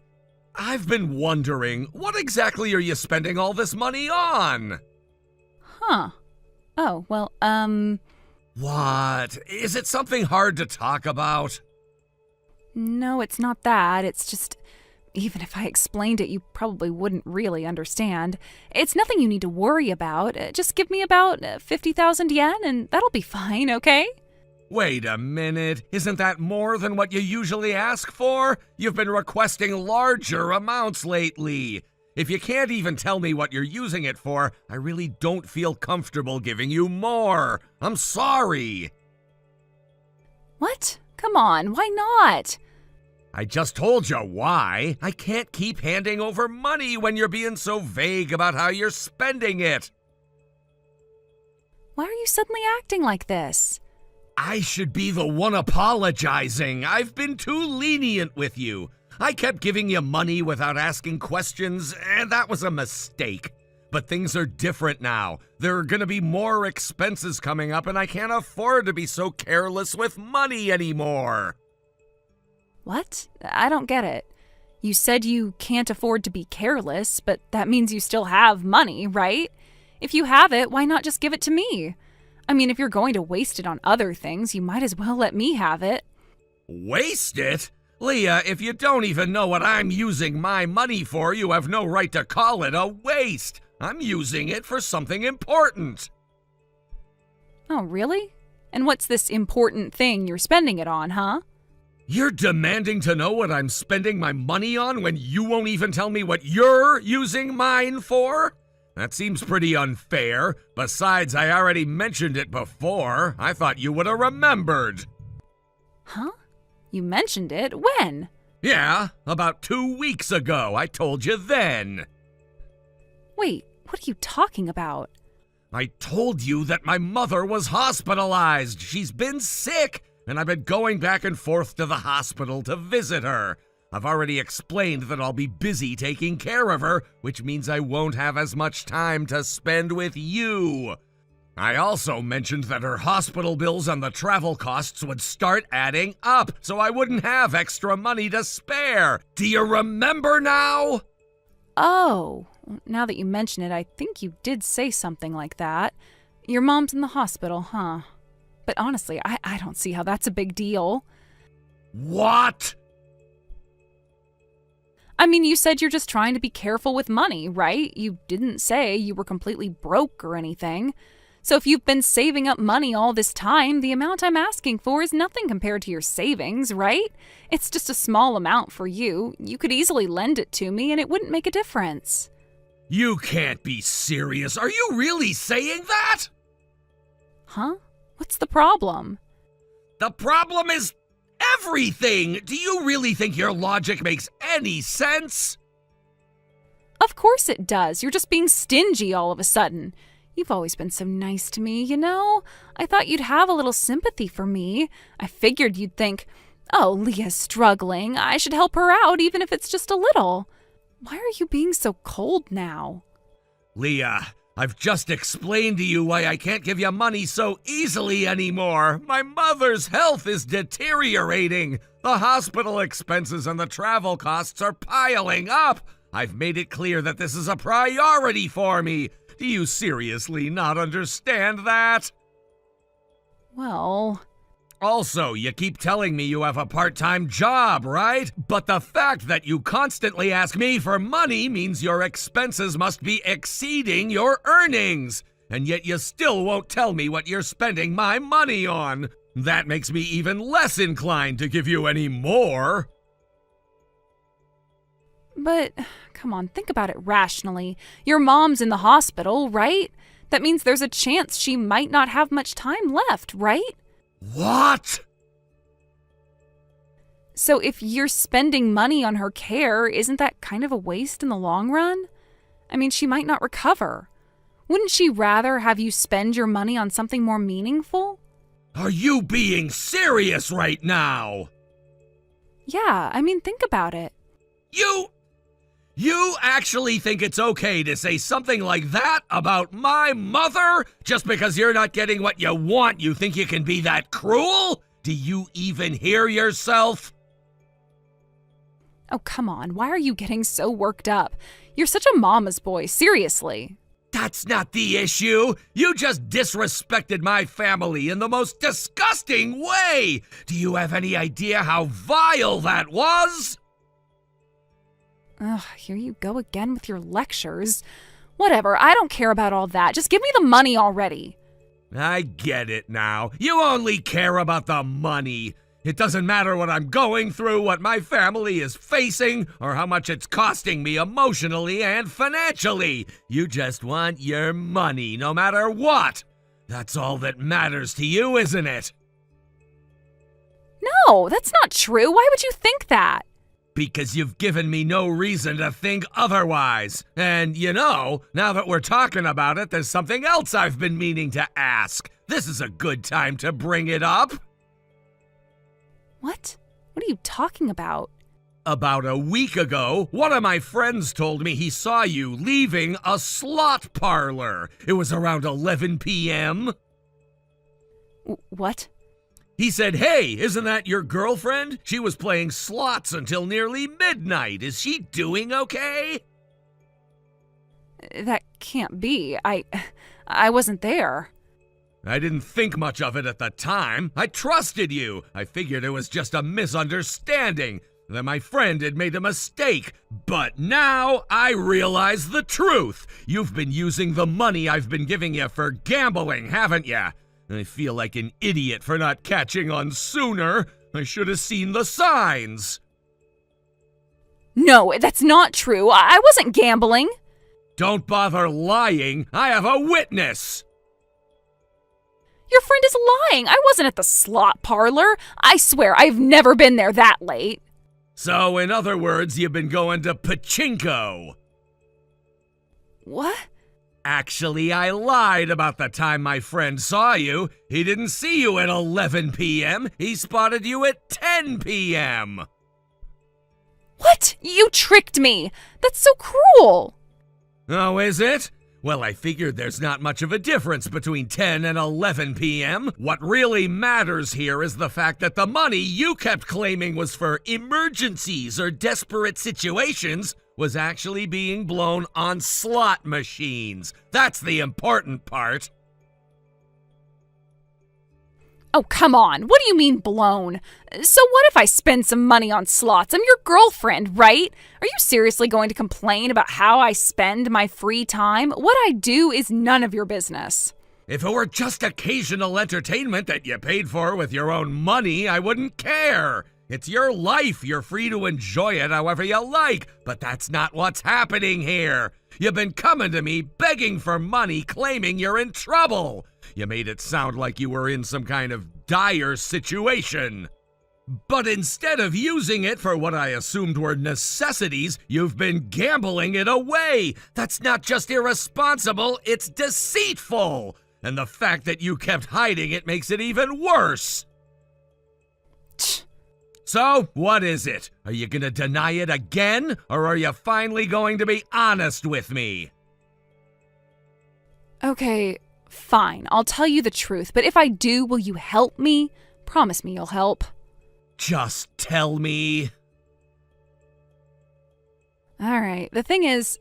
I've been wondering, what exactly are you spending all this money on? Huh. Oh, well, What? Is it something hard to talk about? No, it's not that. It's just, even if I explained it, you probably wouldn't really understand. It's nothing you need to worry about. Just give me about 50,000 yen and that'll be fine, okay? Wait a minute. Isn't that more than what you usually ask for? You've been requesting larger amounts lately. If you can't even tell me what you're using it for, I really don't feel comfortable giving you more. I'm sorry. What? Come on, why not? I just told you why. I can't keep handing over money when you're being so vague about how you're spending it. Why are you suddenly acting like this? I should be the one apologizing. I've been too lenient with you. I kept giving you money without asking questions, and that was a mistake. But things are different now. There are gonna be more expenses coming up, and I can't afford to be so careless with money anymore. What? I don't get it. You said you can't afford to be careless, but that means you still have money, right? If you have it, why not just give it to me? I mean, if you're going to waste it on other things, you might as well let me have it. Waste it? Leah, if you don't even know what I'm using my money for, you have no right to call it a waste. I'm using it for something important. Oh, really? And what's this important thing you're spending it on, huh? You're demanding to know what I'm spending my money on when you won't even tell me what you're using mine for? That seems pretty unfair. Besides, I already mentioned it before. I thought you would have remembered. Huh? You mentioned it? When? Yeah, about 2 weeks ago. I told you then. Wait, what are you talking about? I told you that my mother was hospitalized. She's been sick, and I've been going back and forth to the hospital to visit her. I've already explained that I'll be busy taking care of her, which means I won't have as much time to spend with you. I also mentioned that her hospital bills and the travel costs would start adding up, so I wouldn't have extra money to spare. Do you remember now? Oh, now that you mention it, I think you did say something like that. Your mom's in the hospital, huh? But honestly, I don't see how that's a big deal. What? I mean, you said you're just trying to be careful with money, right? You didn't say you were completely broke or anything. So if you've been saving up money all this time, the amount I'm asking for is nothing compared to your savings, right? It's just a small amount for you. You could easily lend it to me and it wouldn't make a difference. You can't be serious. Are you really saying that? Huh? What's the problem? The problem is everything. Do you really think your logic makes any sense? Of course it does. You're just being stingy all of a sudden. You've always been so nice to me, you know? I thought you'd have a little sympathy for me. I figured you'd think, oh, Leah's struggling. I should help her out, even if it's just a little. Why are you being so cold now? Leah, I've just explained to you why I can't give you money so easily anymore. My mother's health is deteriorating. The hospital expenses and the travel costs are piling up. I've made it clear that this is a priority for me. Do you seriously not understand that? Well... Also, you keep telling me you have a part-time job, right? But the fact that you constantly ask me for money means your expenses must be exceeding your earnings. And yet you still won't tell me what you're spending my money on. That makes me even less inclined to give you any more. But, come on, think about it rationally. Your mom's in the hospital, right? That means there's a chance she might not have much time left, right? What? So if you're spending money on her care, isn't that kind of a waste in the long run? I mean, she might not recover. Wouldn't she rather have you spend your money on something more meaningful? Are you being serious right now? Yeah, I mean, think about it. You actually think it's okay to say something like that about my mother? Just because you're not getting what you want, you think you can be that cruel? Do you even hear yourself? Oh, come on. Why are you getting so worked up? You're such a mama's boy, seriously. That's not the issue. You just disrespected my family in the most disgusting way. Do you have any idea how vile that was? Ugh, here you go again with your lectures. Whatever, I don't care about all that. Just give me the money already. I get it now. You only care about the money. It doesn't matter what I'm going through, what my family is facing, or how much it's costing me emotionally and financially. You just want your money, no matter what. That's all that matters to you, isn't it? No, that's not true. Why would you think that? Because you've given me no reason to think otherwise. And, you know, now that we're talking about it, there's something else I've been meaning to ask. This is a good time to bring it up. What? What are you talking about? About a week ago, one of my friends told me he saw you leaving a slot parlor. It was around 11 p.m. What? He said, "Hey, isn't that your girlfriend? She was playing slots until nearly midnight. Is she doing okay?" That can't be. I wasn't there. I didn't think much of it at the time. I trusted you. I figured it was just a misunderstanding, that my friend had made a mistake. But now I realize the truth. You've been using the money I've been giving you for gambling, haven't you? I feel like an idiot for not catching on sooner. I should have seen the signs. No, that's not true. I wasn't gambling. Don't bother lying. I have a witness. Your friend is lying. I wasn't at the slot parlor. I swear, I've never been there that late. So, in other words, you've been going to pachinko. What? Actually, I lied about the time my friend saw you. He didn't see you at 11 p.m. He spotted you at 10 p.m. What? You tricked me! That's so cruel! Oh, is it? Well, I figured there's not much of a difference between 10 and 11 p.m. What really matters here is the fact that the money you kept claiming was for emergencies or desperate situations was actually being blown on slot machines. That's the important part. Oh, come on. What do you mean blown? So what if I spend some money on slots? I'm your girlfriend, right? Are you seriously going to complain about how I spend my free time? What I do is none of your business. If it were just occasional entertainment that you paid for with your own money, I wouldn't care. It's your life. You're free to enjoy it however you like, but that's not what's happening here. You've been coming to me begging for money, claiming you're in trouble. You made it sound like you were in some kind of dire situation. But instead of using it for what I assumed were necessities, you've been gambling it away. That's not just irresponsible, it's deceitful. And the fact that you kept hiding it makes it even worse. So, what is it? Are you gonna deny it again? Or are you finally going to be honest with me? Okay, fine. I'll tell you the truth. But if I do, will you help me? Promise me you'll help. Just tell me. All right. The thing is,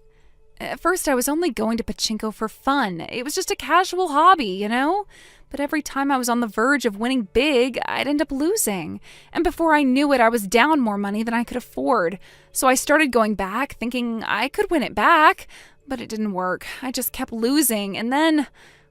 at first I was only going to pachinko for fun. It was just a casual hobby, you know? But every time I was on the verge of winning big, I'd end up losing. And before I knew it, I was down more money than I could afford. So I started going back, thinking I could win it back. But it didn't work. I just kept losing. And then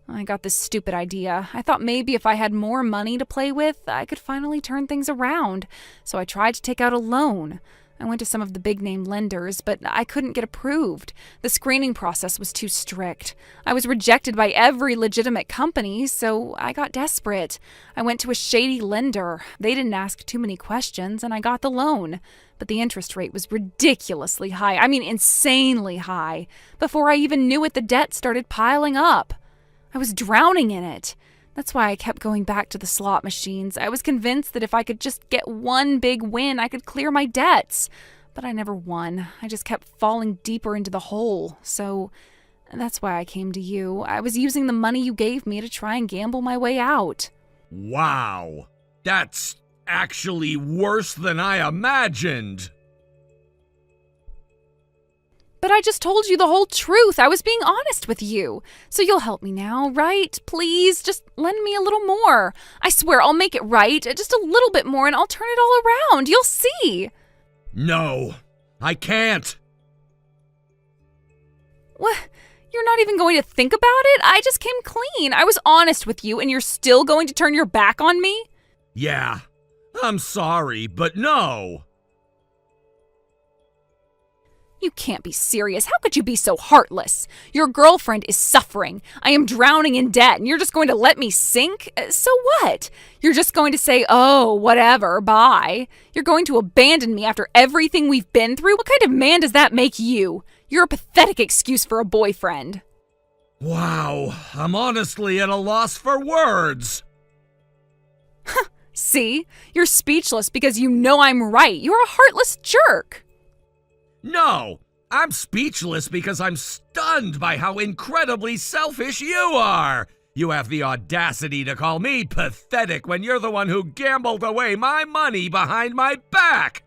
I got this stupid idea. I thought maybe if I had more money to play with, I could finally turn things around. So I tried to take out a loan. I went to some of the big-name lenders, but I couldn't get approved. The screening process was too strict. I was rejected by every legitimate company, so I got desperate. I went to a shady lender. They didn't ask too many questions, and I got the loan. But the interest rate was ridiculously high. I mean, insanely high. Before I even knew it, the debt started piling up. I was drowning in it. That's why I kept going back to the slot machines. I was convinced that if I could just get one big win, I could clear my debts. But I never won. I just kept falling deeper into the hole. So that's why I came to you. I was using the money you gave me to try and gamble my way out. Wow. That's actually worse than I imagined. But I just told you the whole truth. I was being honest with you. So you'll help me now, right? Please, just lend me a little more. I swear I'll make it right. Just a little bit more and I'll turn it all around. You'll see. No, I can't. What? You're not even going to think about it? I just came clean. I was honest with you and you're still going to turn your back on me? Yeah, I'm sorry, but no. You can't be serious. How could you be so heartless? Your girlfriend is suffering. I am drowning in debt, and you're just going to let me sink? So what? You're just going to say, oh, whatever, bye. You're going to abandon me after everything we've been through? What kind of man does that make you? You're a pathetic excuse for a boyfriend. Wow, I'm honestly at a loss for words. See? You're speechless because you know I'm right. You're a heartless jerk. No, I'm speechless because I'm stunned by how incredibly selfish you are. You have the audacity to call me pathetic when you're the one who gambled away my money behind my back.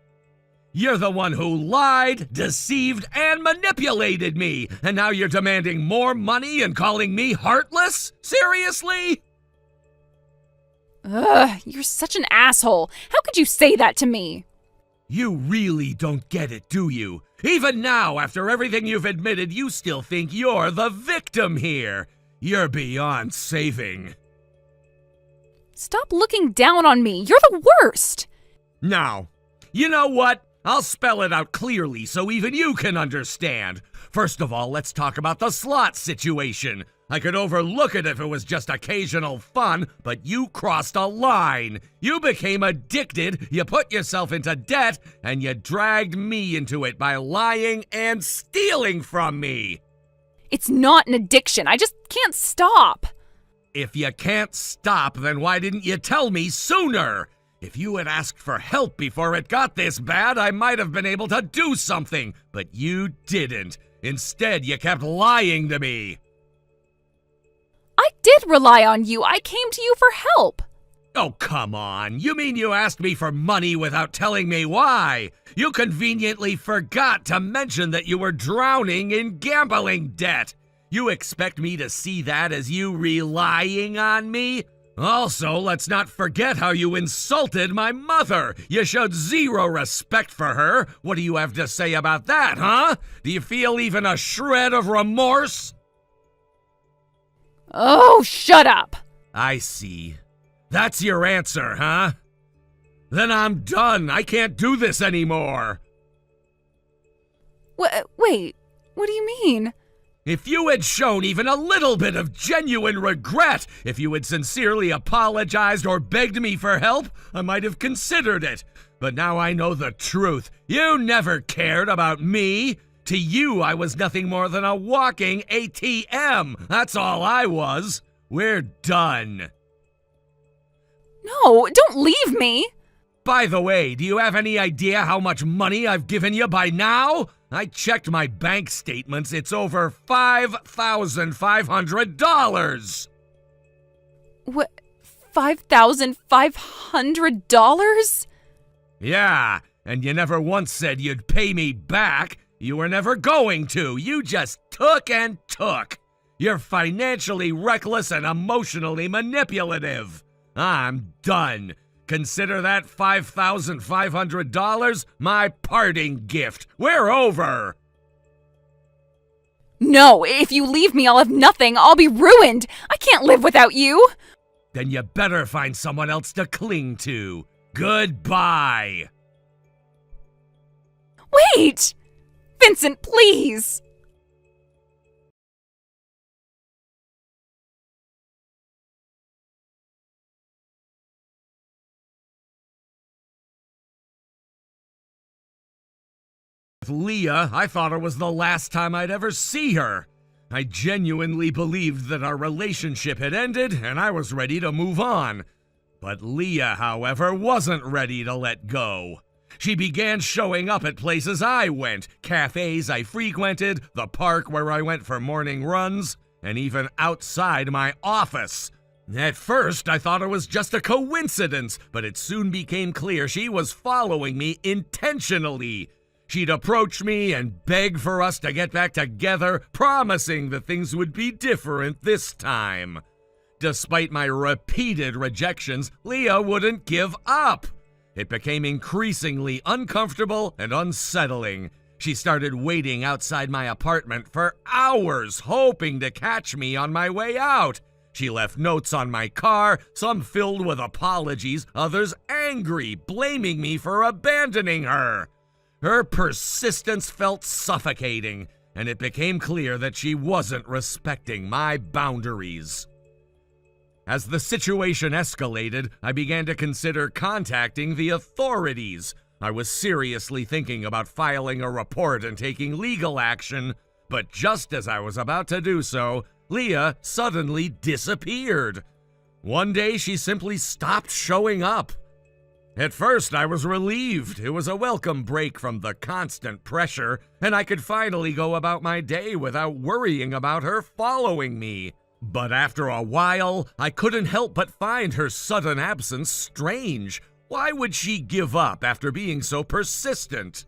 You're the one who lied, deceived, and manipulated me, and now you're demanding more money and calling me heartless? Seriously? Ugh, you're such an asshole. How could you say that to me? You really don't get it, do you? Even now, after everything you've admitted, you still think you're the victim here. You're beyond saving. Stop looking down on me. You're the worst. Now, you know what? I'll spell it out clearly so even you can understand. First of all, let's talk about the slot situation. I could overlook it if it was just occasional fun, but you crossed a line. You became addicted, you put yourself into debt, and you dragged me into it by lying and stealing from me. It's not an addiction. I just can't stop. If you can't stop, then why didn't you tell me sooner? If you had asked for help before it got this bad, I might have been able to do something, but you didn't. Instead, you kept lying to me. I did rely on you. I came to you for help. Oh, come on. You mean you asked me for money without telling me why? You conveniently forgot to mention that you were drowning in gambling debt. You expect me to see that as you relying on me? Also, let's not forget how you insulted my mother. You showed zero respect for her. What do you have to say about that, huh? Do you feel even a shred of remorse? Oh, shut up. I see. That's your answer, huh? Then I'm done. I can't do this anymore. Wait, what do you mean? If you had shown even a little bit of genuine regret, if you had sincerely apologized or begged me for help, I might have considered it. But now I know the truth. You never cared about me. To you, I was nothing more than a walking ATM. That's all I was. We're done. No, don't leave me. By the way, do you have any idea how much money I've given you by now? I checked my bank statements. It's over $5,500. What? $5,500? Yeah, and you never once said you'd pay me back. You were never going to. You just took and took. You're financially reckless and emotionally manipulative. I'm done. Consider that $5,500 my parting gift. We're over. No, if you leave me, I'll have nothing. I'll be ruined. I can't live without you. Then you better find someone else to cling to. Goodbye. Wait! Vincent, please! With Leah, I thought it was the last time I'd ever see her. I genuinely believed that our relationship had ended and I was ready to move on. But Leah, however, wasn't ready to let go. She began showing up at places I went, cafes I frequented, the park where I went for morning runs, and even outside my office. At first, I thought it was just a coincidence, but it soon became clear she was following me intentionally. She'd approach me and beg for us to get back together, promising that things would be different this time. Despite my repeated rejections, Leah wouldn't give up. It became increasingly uncomfortable and unsettling. She started waiting outside my apartment for hours, hoping to catch me on my way out. She left notes on my car, some filled with apologies, others angry, blaming me for abandoning her. Her persistence felt suffocating, and it became clear that she wasn't respecting my boundaries. As the situation escalated, I began to consider contacting the authorities. I was seriously thinking about filing a report and taking legal action, but just as I was about to do so, Leah suddenly disappeared. One day, she simply stopped showing up. At first, I was relieved. It was a welcome break from the constant pressure, and I could finally go about my day without worrying about her following me. But after a while, I couldn't help but find her sudden absence strange. Why would she give up after being so persistent?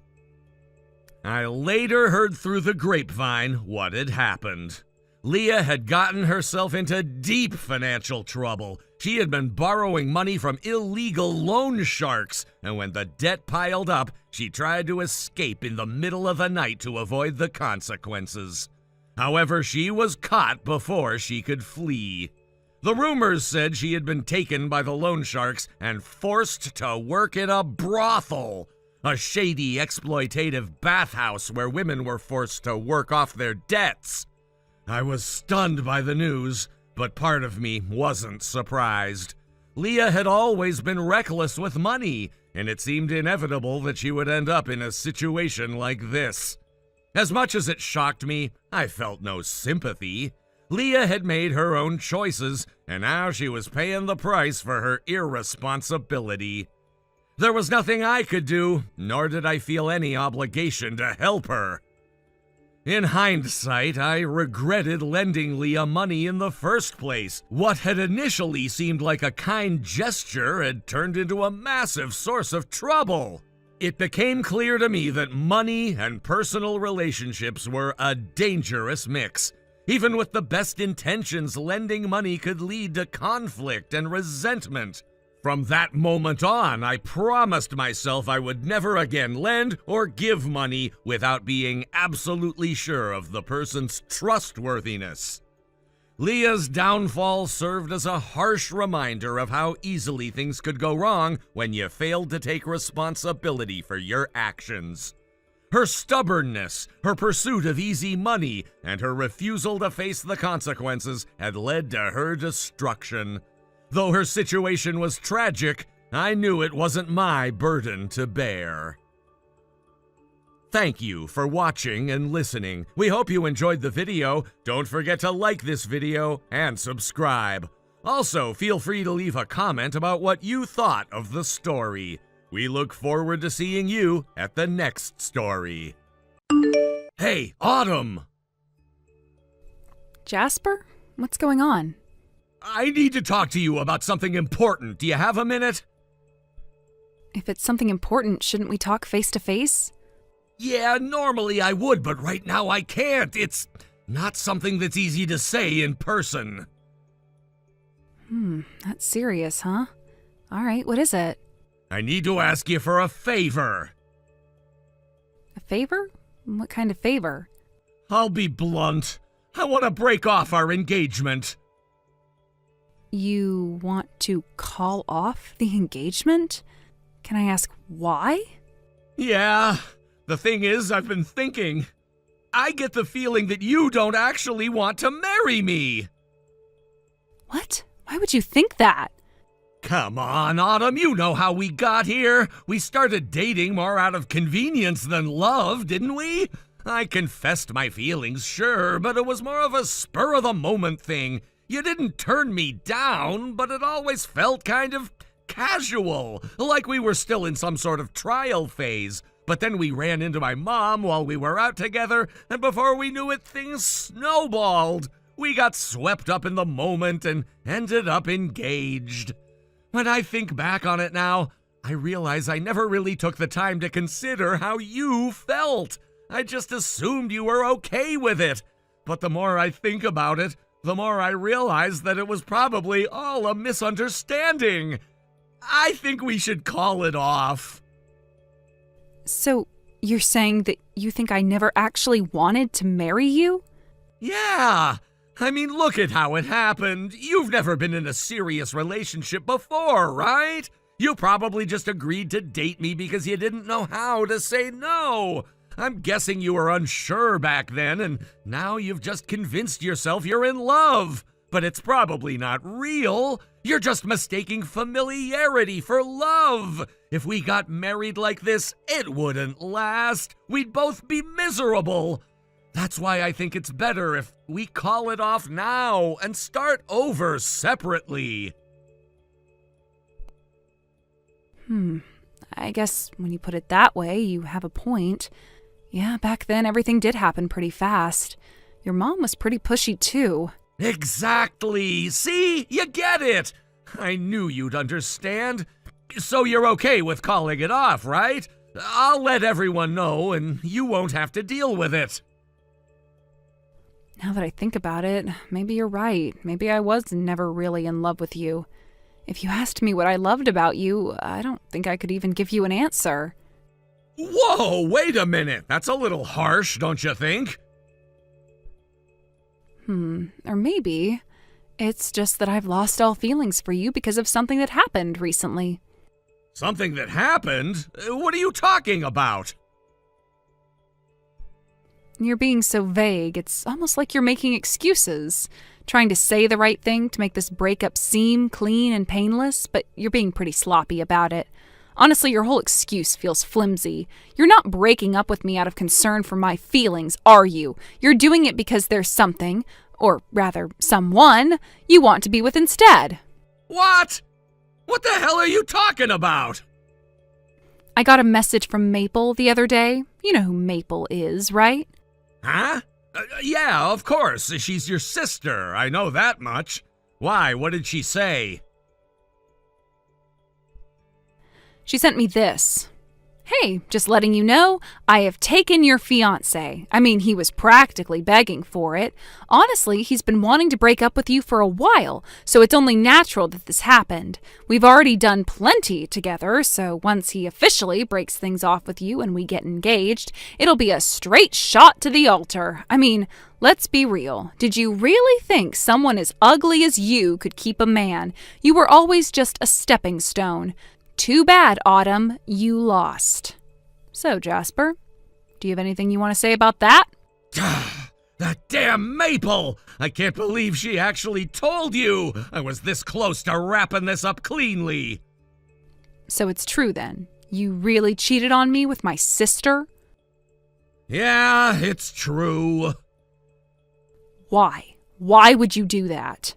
I later heard through the grapevine what had happened. Leah had gotten herself into deep financial trouble. She had been borrowing money from illegal loan sharks, and when the debt piled up, she tried to escape in the middle of the night to avoid the consequences. However, she was caught before she could flee. The rumors said she had been taken by the loan sharks and forced to work in a brothel. a shady, exploitative bathhouse where women were forced to work off their debts. I was stunned by the news, but part of me wasn't surprised. Leah had always been reckless with money, and it seemed inevitable that she would end up in a situation like this. As much as it shocked me, I felt no sympathy. Leah had made her own choices, and now she was paying the price for her irresponsibility. There was nothing I could do, nor did I feel any obligation to help her. In hindsight, I regretted lending Leah money in the first place. What had initially seemed like a kind gesture had turned into a massive source of trouble. It became clear to me that money and personal relationships were a dangerous mix. Even with the best intentions, lending money could lead to conflict and resentment. From that moment on, I promised myself I would never again lend or give money without being absolutely sure of the person's trustworthiness. Leah's downfall served as a harsh reminder of how easily things could go wrong when you failed to take responsibility for your actions. Her stubbornness, her pursuit of easy money, and her refusal to face the consequences had led to her destruction. Though her situation was tragic, I knew it wasn't my burden to bear. Thank you for watching and listening. We hope you enjoyed the video. Don't forget to like this video and subscribe. Also, feel free to leave a comment about what you thought of the story. We look forward to seeing you at the next story. Hey, Autumn! Jasper? What's going on? I need to talk to you about something important. Do you have a minute? If it's something important, shouldn't we talk face to face? Yeah, normally I would, but right now I can't. It's not something that's easy to say in person. That's serious, huh? All right, what is it? I need to ask you for a favor. A favor? What kind of favor? I'll be blunt. I want to break off our engagement. You want to call off the engagement? Can I ask why? Yeah, the thing is, I've been thinking. I get the feeling that you don't actually want to marry me. What? Why would you think that? Come on, Autumn, you know how we got here. We started dating more out of convenience than love, didn't we? I confessed my feelings, sure, but it was more of a spur-of-the-moment thing. You didn't turn me down, but it always felt kind of casual, like we were still in some sort of trial phase. But then we ran into my mom while we were out together, and before we knew it, things snowballed. We got swept up in the moment and ended up engaged. When I think back on it now, I realize I never really took the time to consider how you felt. I just assumed you were okay with it. But the more I think about it, the more I realize that it was probably all a misunderstanding. I think we should call it off. So, you're saying that you think I never actually wanted to marry you? Yeah. I mean, look at how it happened. You've never been in a serious relationship before, right? You probably just agreed to date me because you didn't know how to say no. I'm guessing you were unsure back then, and now you've just convinced yourself you're in love. But it's probably not real. You're just mistaking familiarity for love. If we got married like this, it wouldn't last. We'd both be miserable. That's why I think it's better if we call it off now and start over separately. I guess when you put it that way, you have a point. Yeah, back then everything did happen pretty fast. Your mom was pretty pushy too. Exactly. See? You get it. I knew you'd understand. So you're okay with calling it off, right? I'll let everyone know and you won't have to deal with it. Now that I think about it, maybe you're right. Maybe I was never really in love with you. If you asked me what I loved about you, I don't think I could even give you an answer. Whoa, wait a minute. That's a little harsh, don't you think? Or maybe it's just that I've lost all feelings for you because of something that happened recently. Something that happened? What are you talking about? You're being so vague, it's almost like you're making excuses. Trying to say the right thing to make this breakup seem clean and painless, but you're being pretty sloppy about it. Honestly, your whole excuse feels flimsy. You're not breaking up with me out of concern for my feelings, are you? You're doing it because there's something, or rather, someone, you want to be with instead. What? What the hell are you talking about? I got a message from Maple the other day. You know who Maple is, right? Huh? Yeah, of course. She's your sister. I know that much. Why? What did she say? She sent me this. Hey, just letting you know, I have taken your fiancé. I mean, he was practically begging for it. Honestly, he's been wanting to break up with you for a while, so it's only natural that this happened. We've already done plenty together, so once he officially breaks things off with you and we get engaged, it'll be a straight shot to the altar. I mean, let's be real. Did you really think someone as ugly as you could keep a man? You were always just a stepping stone. Too bad, Autumn, you lost. So, Jasper, do you have anything you want to say about that? That damn Maple! I can't believe she actually told you! I was this close to wrapping this up cleanly. So it's true then. You really cheated on me with my sister? Yeah, it's true. Why? Why would you do that?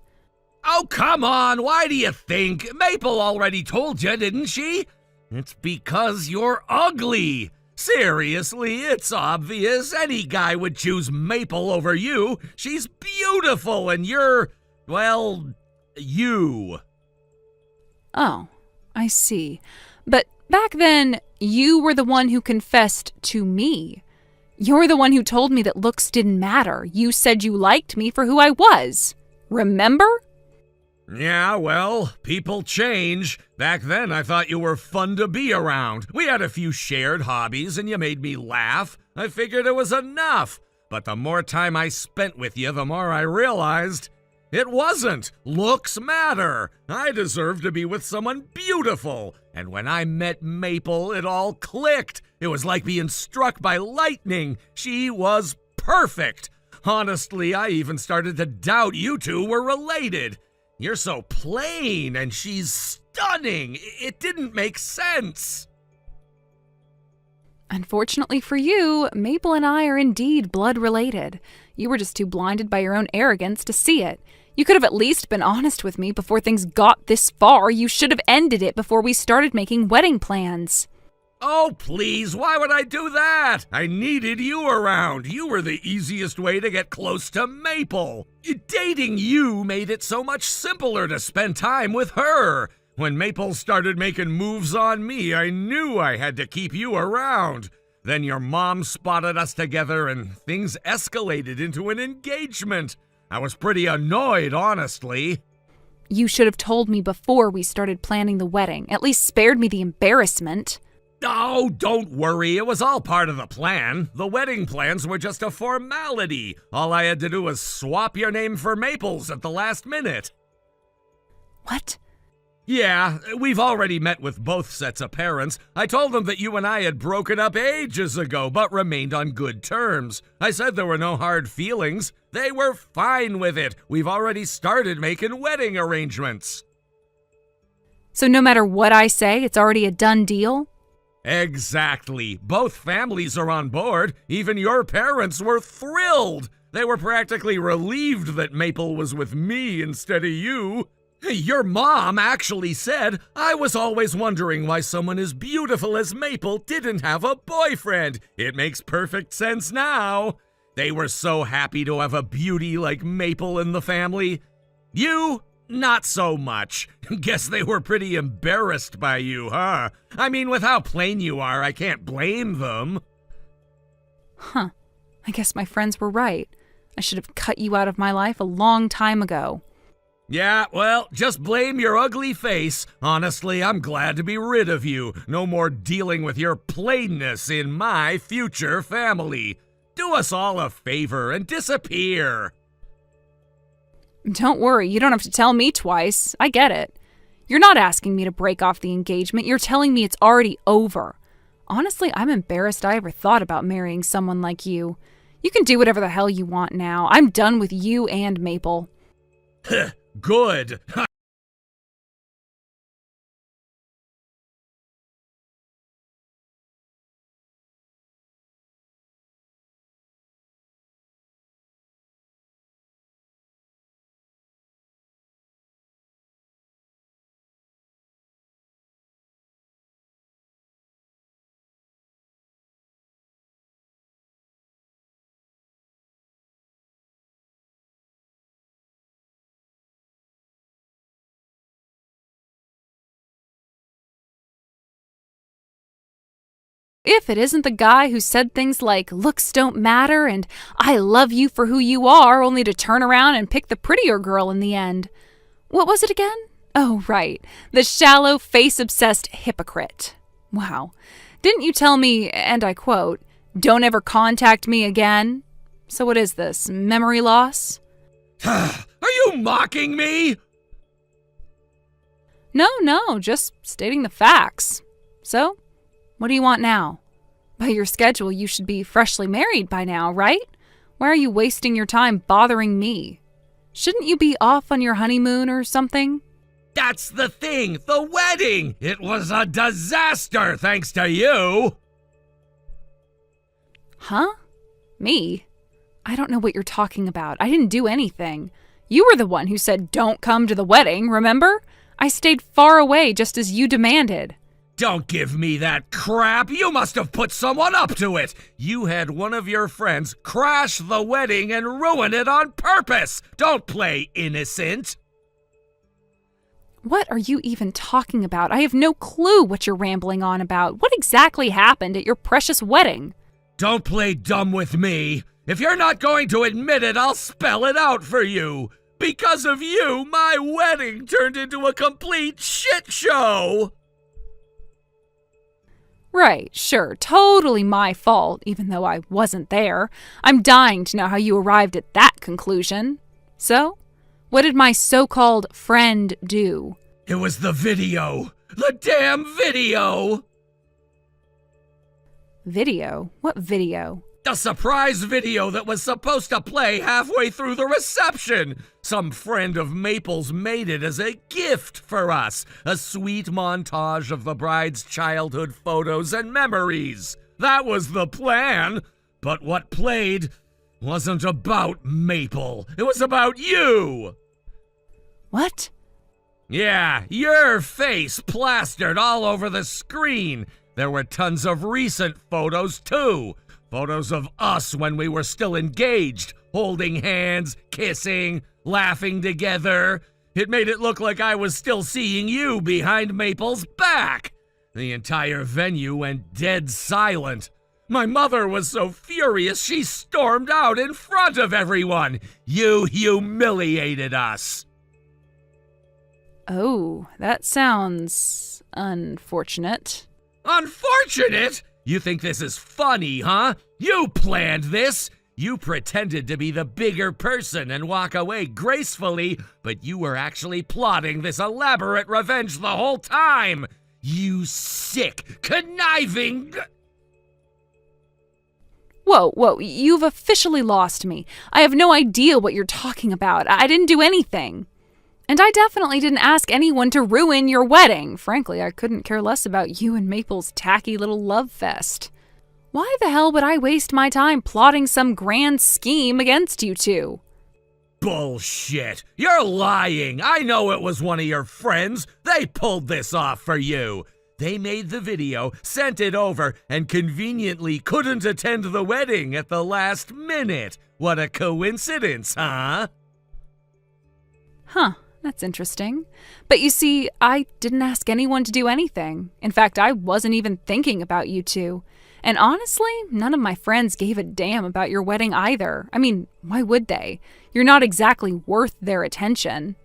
Oh, come on, why do you think? Maple already told you, didn't she? It's because you're ugly. Seriously, it's obvious. Any guy would choose Maple over you. She's beautiful and you're, well, you. Oh, I see. But back then, you were the one who confessed to me. You're the one who told me that looks didn't matter. You said you liked me for who I was. Remember? Yeah, well, people change. Back then, I thought you were fun to be around. We had a few shared hobbies, and you made me laugh. I figured it was enough. But the more time I spent with you, the more I realized it wasn't. Looks matter. I deserve to be with someone beautiful. And when I met Maple, it all clicked. It was like being struck by lightning. She was perfect. Honestly, I even started to doubt you two were related. You're so plain, and she's stunning. It didn't make sense. Unfortunately for you, Maple and I are indeed blood related. You were just too blinded by your own arrogance to see it. You could have at least been honest with me before things got this far. You should have ended it before we started making wedding plans. Oh, please, why would I do that? I needed you around. You were the easiest way to get close to Maple. Dating you made it so much simpler to spend time with her. When Maple started making moves on me, I knew I had to keep you around. Then your mom spotted us together and things escalated into an engagement. I was pretty annoyed, honestly. You should have told me before we started planning the wedding. At least spared me the embarrassment. Oh, don't worry. It was all part of the plan. The wedding plans were just a formality. All I had to do was swap your name for Maple's at the last minute. What? Yeah, we've already met with both sets of parents. I told them that you and I had broken up ages ago, but remained on good terms. I said there were no hard feelings. They were fine with it. We've already started making wedding arrangements. So no matter what I say, it's already a done deal? Exactly. Both families are on board. Even your parents were thrilled. They were practically relieved that Maple was with me instead of you. Your mom actually said, I was always wondering why someone as beautiful as Maple didn't have a boyfriend. It makes perfect sense now. They were so happy to have a beauty like Maple in the family. You? Not so much. Guess they were pretty embarrassed by you, huh? I mean, with how plain you are, I can't blame them. Huh. I guess my friends were right. I should have cut you out of my life a long time ago. Yeah, well, just blame your ugly face. Honestly, I'm glad to be rid of you. No more dealing with your plainness in my future family. Do us all a favor and disappear. Don't worry, you don't have to tell me twice. I get it. You're not asking me to break off the engagement. You're telling me it's already over. Honestly, I'm embarrassed I ever thought about marrying someone like you. You can do whatever the hell you want now. I'm done with you and Maple. Good. If it isn't the guy who said things like, looks don't matter and I love you for who you are, only to turn around and pick the prettier girl in the end. What was it again? Oh, right. The shallow, face-obsessed hypocrite. Wow. Didn't you tell me, and I quote, don't ever contact me again? So what is this, memory loss? Are you mocking me? No, just stating the facts. So, what do you want now? By your schedule, you should be freshly married by now, right? Why are you wasting your time bothering me? Shouldn't you be off on your honeymoon or something? That's the thing, the wedding! It was a disaster thanks to you! Huh? Me? I don't know what you're talking about. I didn't do anything. You were the one who said don't come to the wedding, remember? I stayed far away just as you demanded. Don't give me that crap! You must have put someone up to it! You had one of your friends crash the wedding and ruin it on purpose! Don't play innocent! What are you even talking about? I have no clue what you're rambling on about. What exactly happened at your precious wedding? Don't play dumb with me. If you're not going to admit it, I'll spell it out for you. Because of you, my wedding turned into a complete shit show! Right, sure, totally my fault, even though I wasn't there. I'm dying to know how you arrived at that conclusion. So, what did my so-called friend do? It was the video! The damn video! Video? What video? The surprise video that was supposed to play halfway through the reception! Some friend of Maple's made it as a gift for us. A sweet montage of the bride's childhood photos and memories. That was the plan. But what played wasn't about Maple. It was about you! What? Yeah, your face plastered all over the screen. There were tons of recent photos, too. Photos of us when we were still engaged, holding hands, kissing, laughing together. It made it look like I was still seeing you behind Maple's back. The entire venue went dead silent. My mother was so furious she stormed out in front of everyone. You humiliated us. Oh, that sounds unfortunate. Unfortunate? You think this is funny, huh? You planned this! You pretended to be the bigger person and walk away gracefully, but you were actually plotting this elaborate revenge the whole time! You sick, conniving... Whoa, you've officially lost me. I have no idea what you're talking about. I didn't do anything. And I definitely didn't ask anyone to ruin your wedding. Frankly, I couldn't care less about you and Maple's tacky little love fest. Why the hell would I waste my time plotting some grand scheme against you two? Bullshit! You're lying! I know it was one of your friends! They pulled this off for you! They made the video, sent it over, and conveniently couldn't attend the wedding at the last minute! What a coincidence, huh? Huh. That's interesting. But you see, I didn't ask anyone to do anything. In fact, I wasn't even thinking about you two. And honestly, none of my friends gave a damn about your wedding either. I mean, why would they? You're not exactly worth their attention.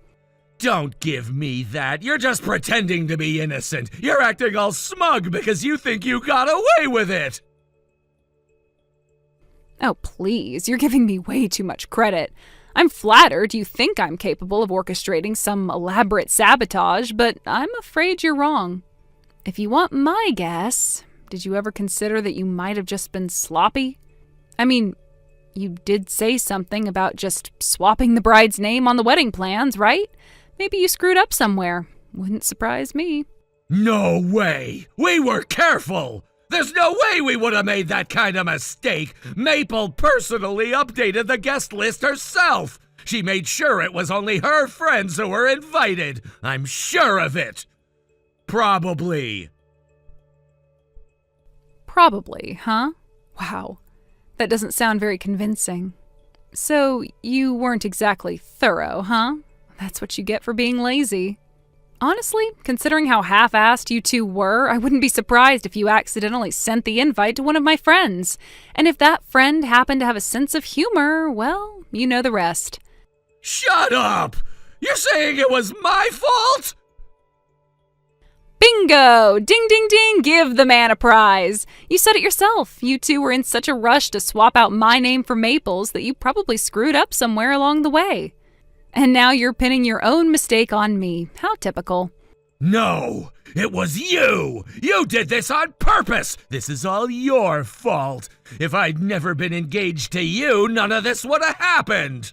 Don't give me that. You're just pretending to be innocent. You're acting all smug because you think you got away with it. Oh, please. You're giving me way too much credit. I'm flattered you think I'm capable of orchestrating some elaborate sabotage, but I'm afraid you're wrong. If you want my guess, did you ever consider that you might have just been sloppy? I mean, you did say something about just swapping the bride's name on the wedding plans, right? Maybe you screwed up somewhere. Wouldn't surprise me. No way! We were careful! There's no way we would have made that kind of mistake! Maple personally updated the guest list herself! She made sure it was only her friends who were invited! I'm sure of it! Probably. Probably, huh? Wow. That doesn't sound very convincing. So, you weren't exactly thorough, huh? That's what you get for being lazy. Honestly, considering how half-assed you two were, I wouldn't be surprised if you accidentally sent the invite to one of my friends. And if that friend happened to have a sense of humor, well, you know the rest. Shut up! You're saying it was my fault? Bingo! Ding, ding, ding! Give the man a prize! You said it yourself. You two were in such a rush to swap out my name for Maple's that you probably screwed up somewhere along the way. And now you're pinning your own mistake on me. How typical. No, it was you! You did this on purpose! This is all your fault! If I'd never been engaged to you, none of this would have happened!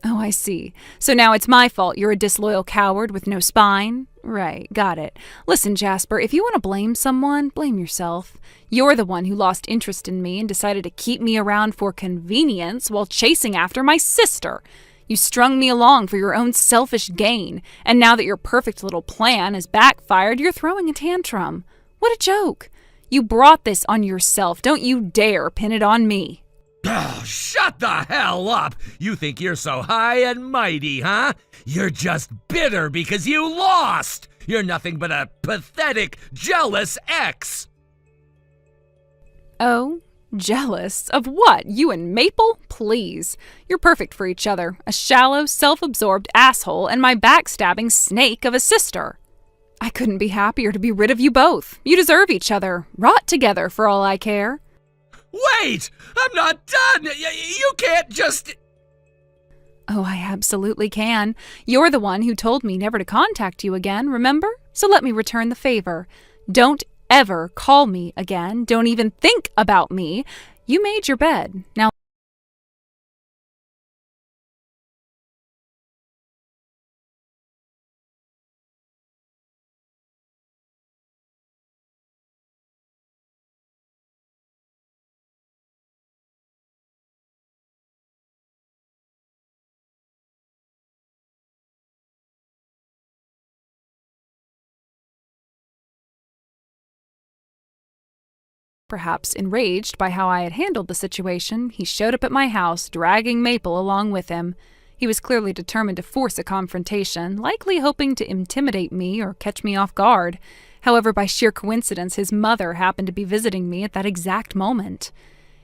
Oh, I see. So now it's my fault you're a disloyal coward with no spine? Right, got it. Listen, Jasper, if you want to blame someone, blame yourself. You're the one who lost interest in me and decided to keep me around for convenience while chasing after my sister. You strung me along for your own selfish gain, and now that your perfect little plan has backfired, you're throwing a tantrum. What a joke. You brought this on yourself. Don't you dare pin it on me. Oh, shut the hell up! You think you're so high and mighty, huh? You're just bitter because you lost! You're nothing but a pathetic, jealous ex! Oh, jealous? Of what? You and Maple? Please. You're perfect for each other. A shallow, self-absorbed asshole and my backstabbing snake of a sister. I couldn't be happier to be rid of you both. You deserve each other. Rot together for all I care. Wait! I'm not done! You can't just... Oh, I absolutely can. You're the one who told me never to contact you again, remember? So let me return the favor. Don't ever call me again. Don't even think about me. You made your bed. Now perhaps enraged by how I had handled the situation, he showed up at my house, dragging Maple along with him. He was clearly determined to force a confrontation, likely hoping to intimidate me or catch me off guard. However, by sheer coincidence, his mother happened to be visiting me at that exact moment.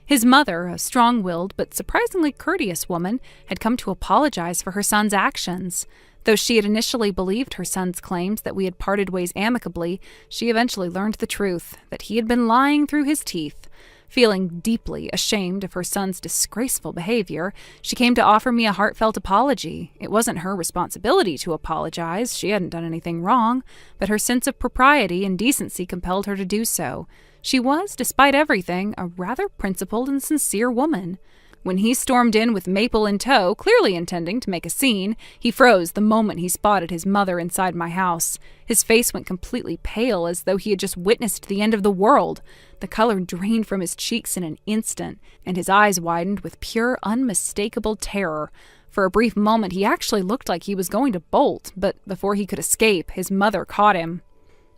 His mother, a strong-willed but surprisingly courteous woman, had come to apologize for her son's actions. Though she had initially believed her son's claims that we had parted ways amicably, she eventually learned the truth, that he had been lying through his teeth. Feeling deeply ashamed of her son's disgraceful behavior, she came to offer me a heartfelt apology. It wasn't her responsibility to apologize, she hadn't done anything wrong, but her sense of propriety and decency compelled her to do so. She was, despite everything, a rather principled and sincere woman. When he stormed in with Maple in tow, clearly intending to make a scene, he froze the moment he spotted his mother inside my house. His face went completely pale, as though he had just witnessed the end of the world. The color drained from his cheeks in an instant, and his eyes widened with pure, unmistakable terror. For a brief moment, he actually looked like he was going to bolt, but before he could escape, his mother caught him.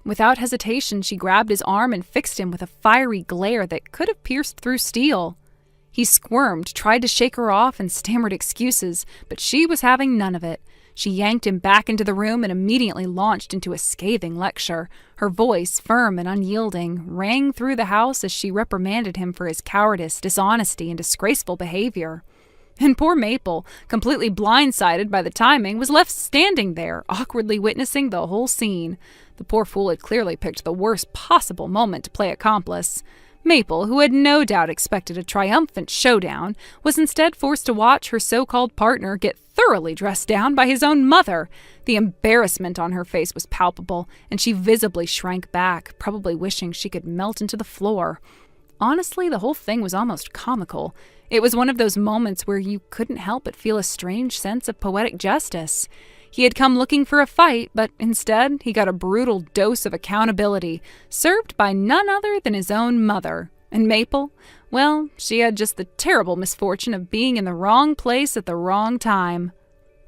Without hesitation, she grabbed his arm and fixed him with a fiery glare that could have pierced through steel. He squirmed, tried to shake her off, and stammered excuses, but she was having none of it. She yanked him back into the room and immediately launched into a scathing lecture. Her voice, firm and unyielding, rang through the house as she reprimanded him for his cowardice, dishonesty, and disgraceful behavior. And poor Maple, completely blindsided by the timing, was left standing there, awkwardly witnessing the whole scene. The poor fool had clearly picked the worst possible moment to play accomplice. Maple, who had no doubt expected a triumphant showdown, was instead forced to watch her so-called partner get thoroughly dressed down by his own mother. The embarrassment on her face was palpable, and she visibly shrank back, probably wishing she could melt into the floor. Honestly, the whole thing was almost comical. It was one of those moments where you couldn't help but feel a strange sense of poetic justice. He had come looking for a fight, but instead he got a brutal dose of accountability, served by none other than his own mother. And Maple, well, she had just the terrible misfortune of being in the wrong place at the wrong time.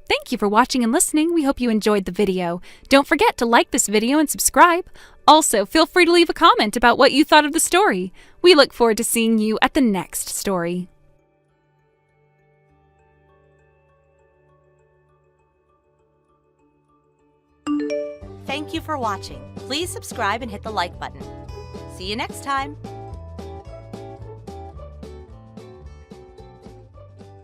Thank you for watching and listening. We hope you enjoyed the video. Don't forget to like this video and subscribe. Also, feel free to leave a comment about what you thought of the story. We look forward to seeing you at the next story. Thank you for watching. Please subscribe and hit the like button. See you next time.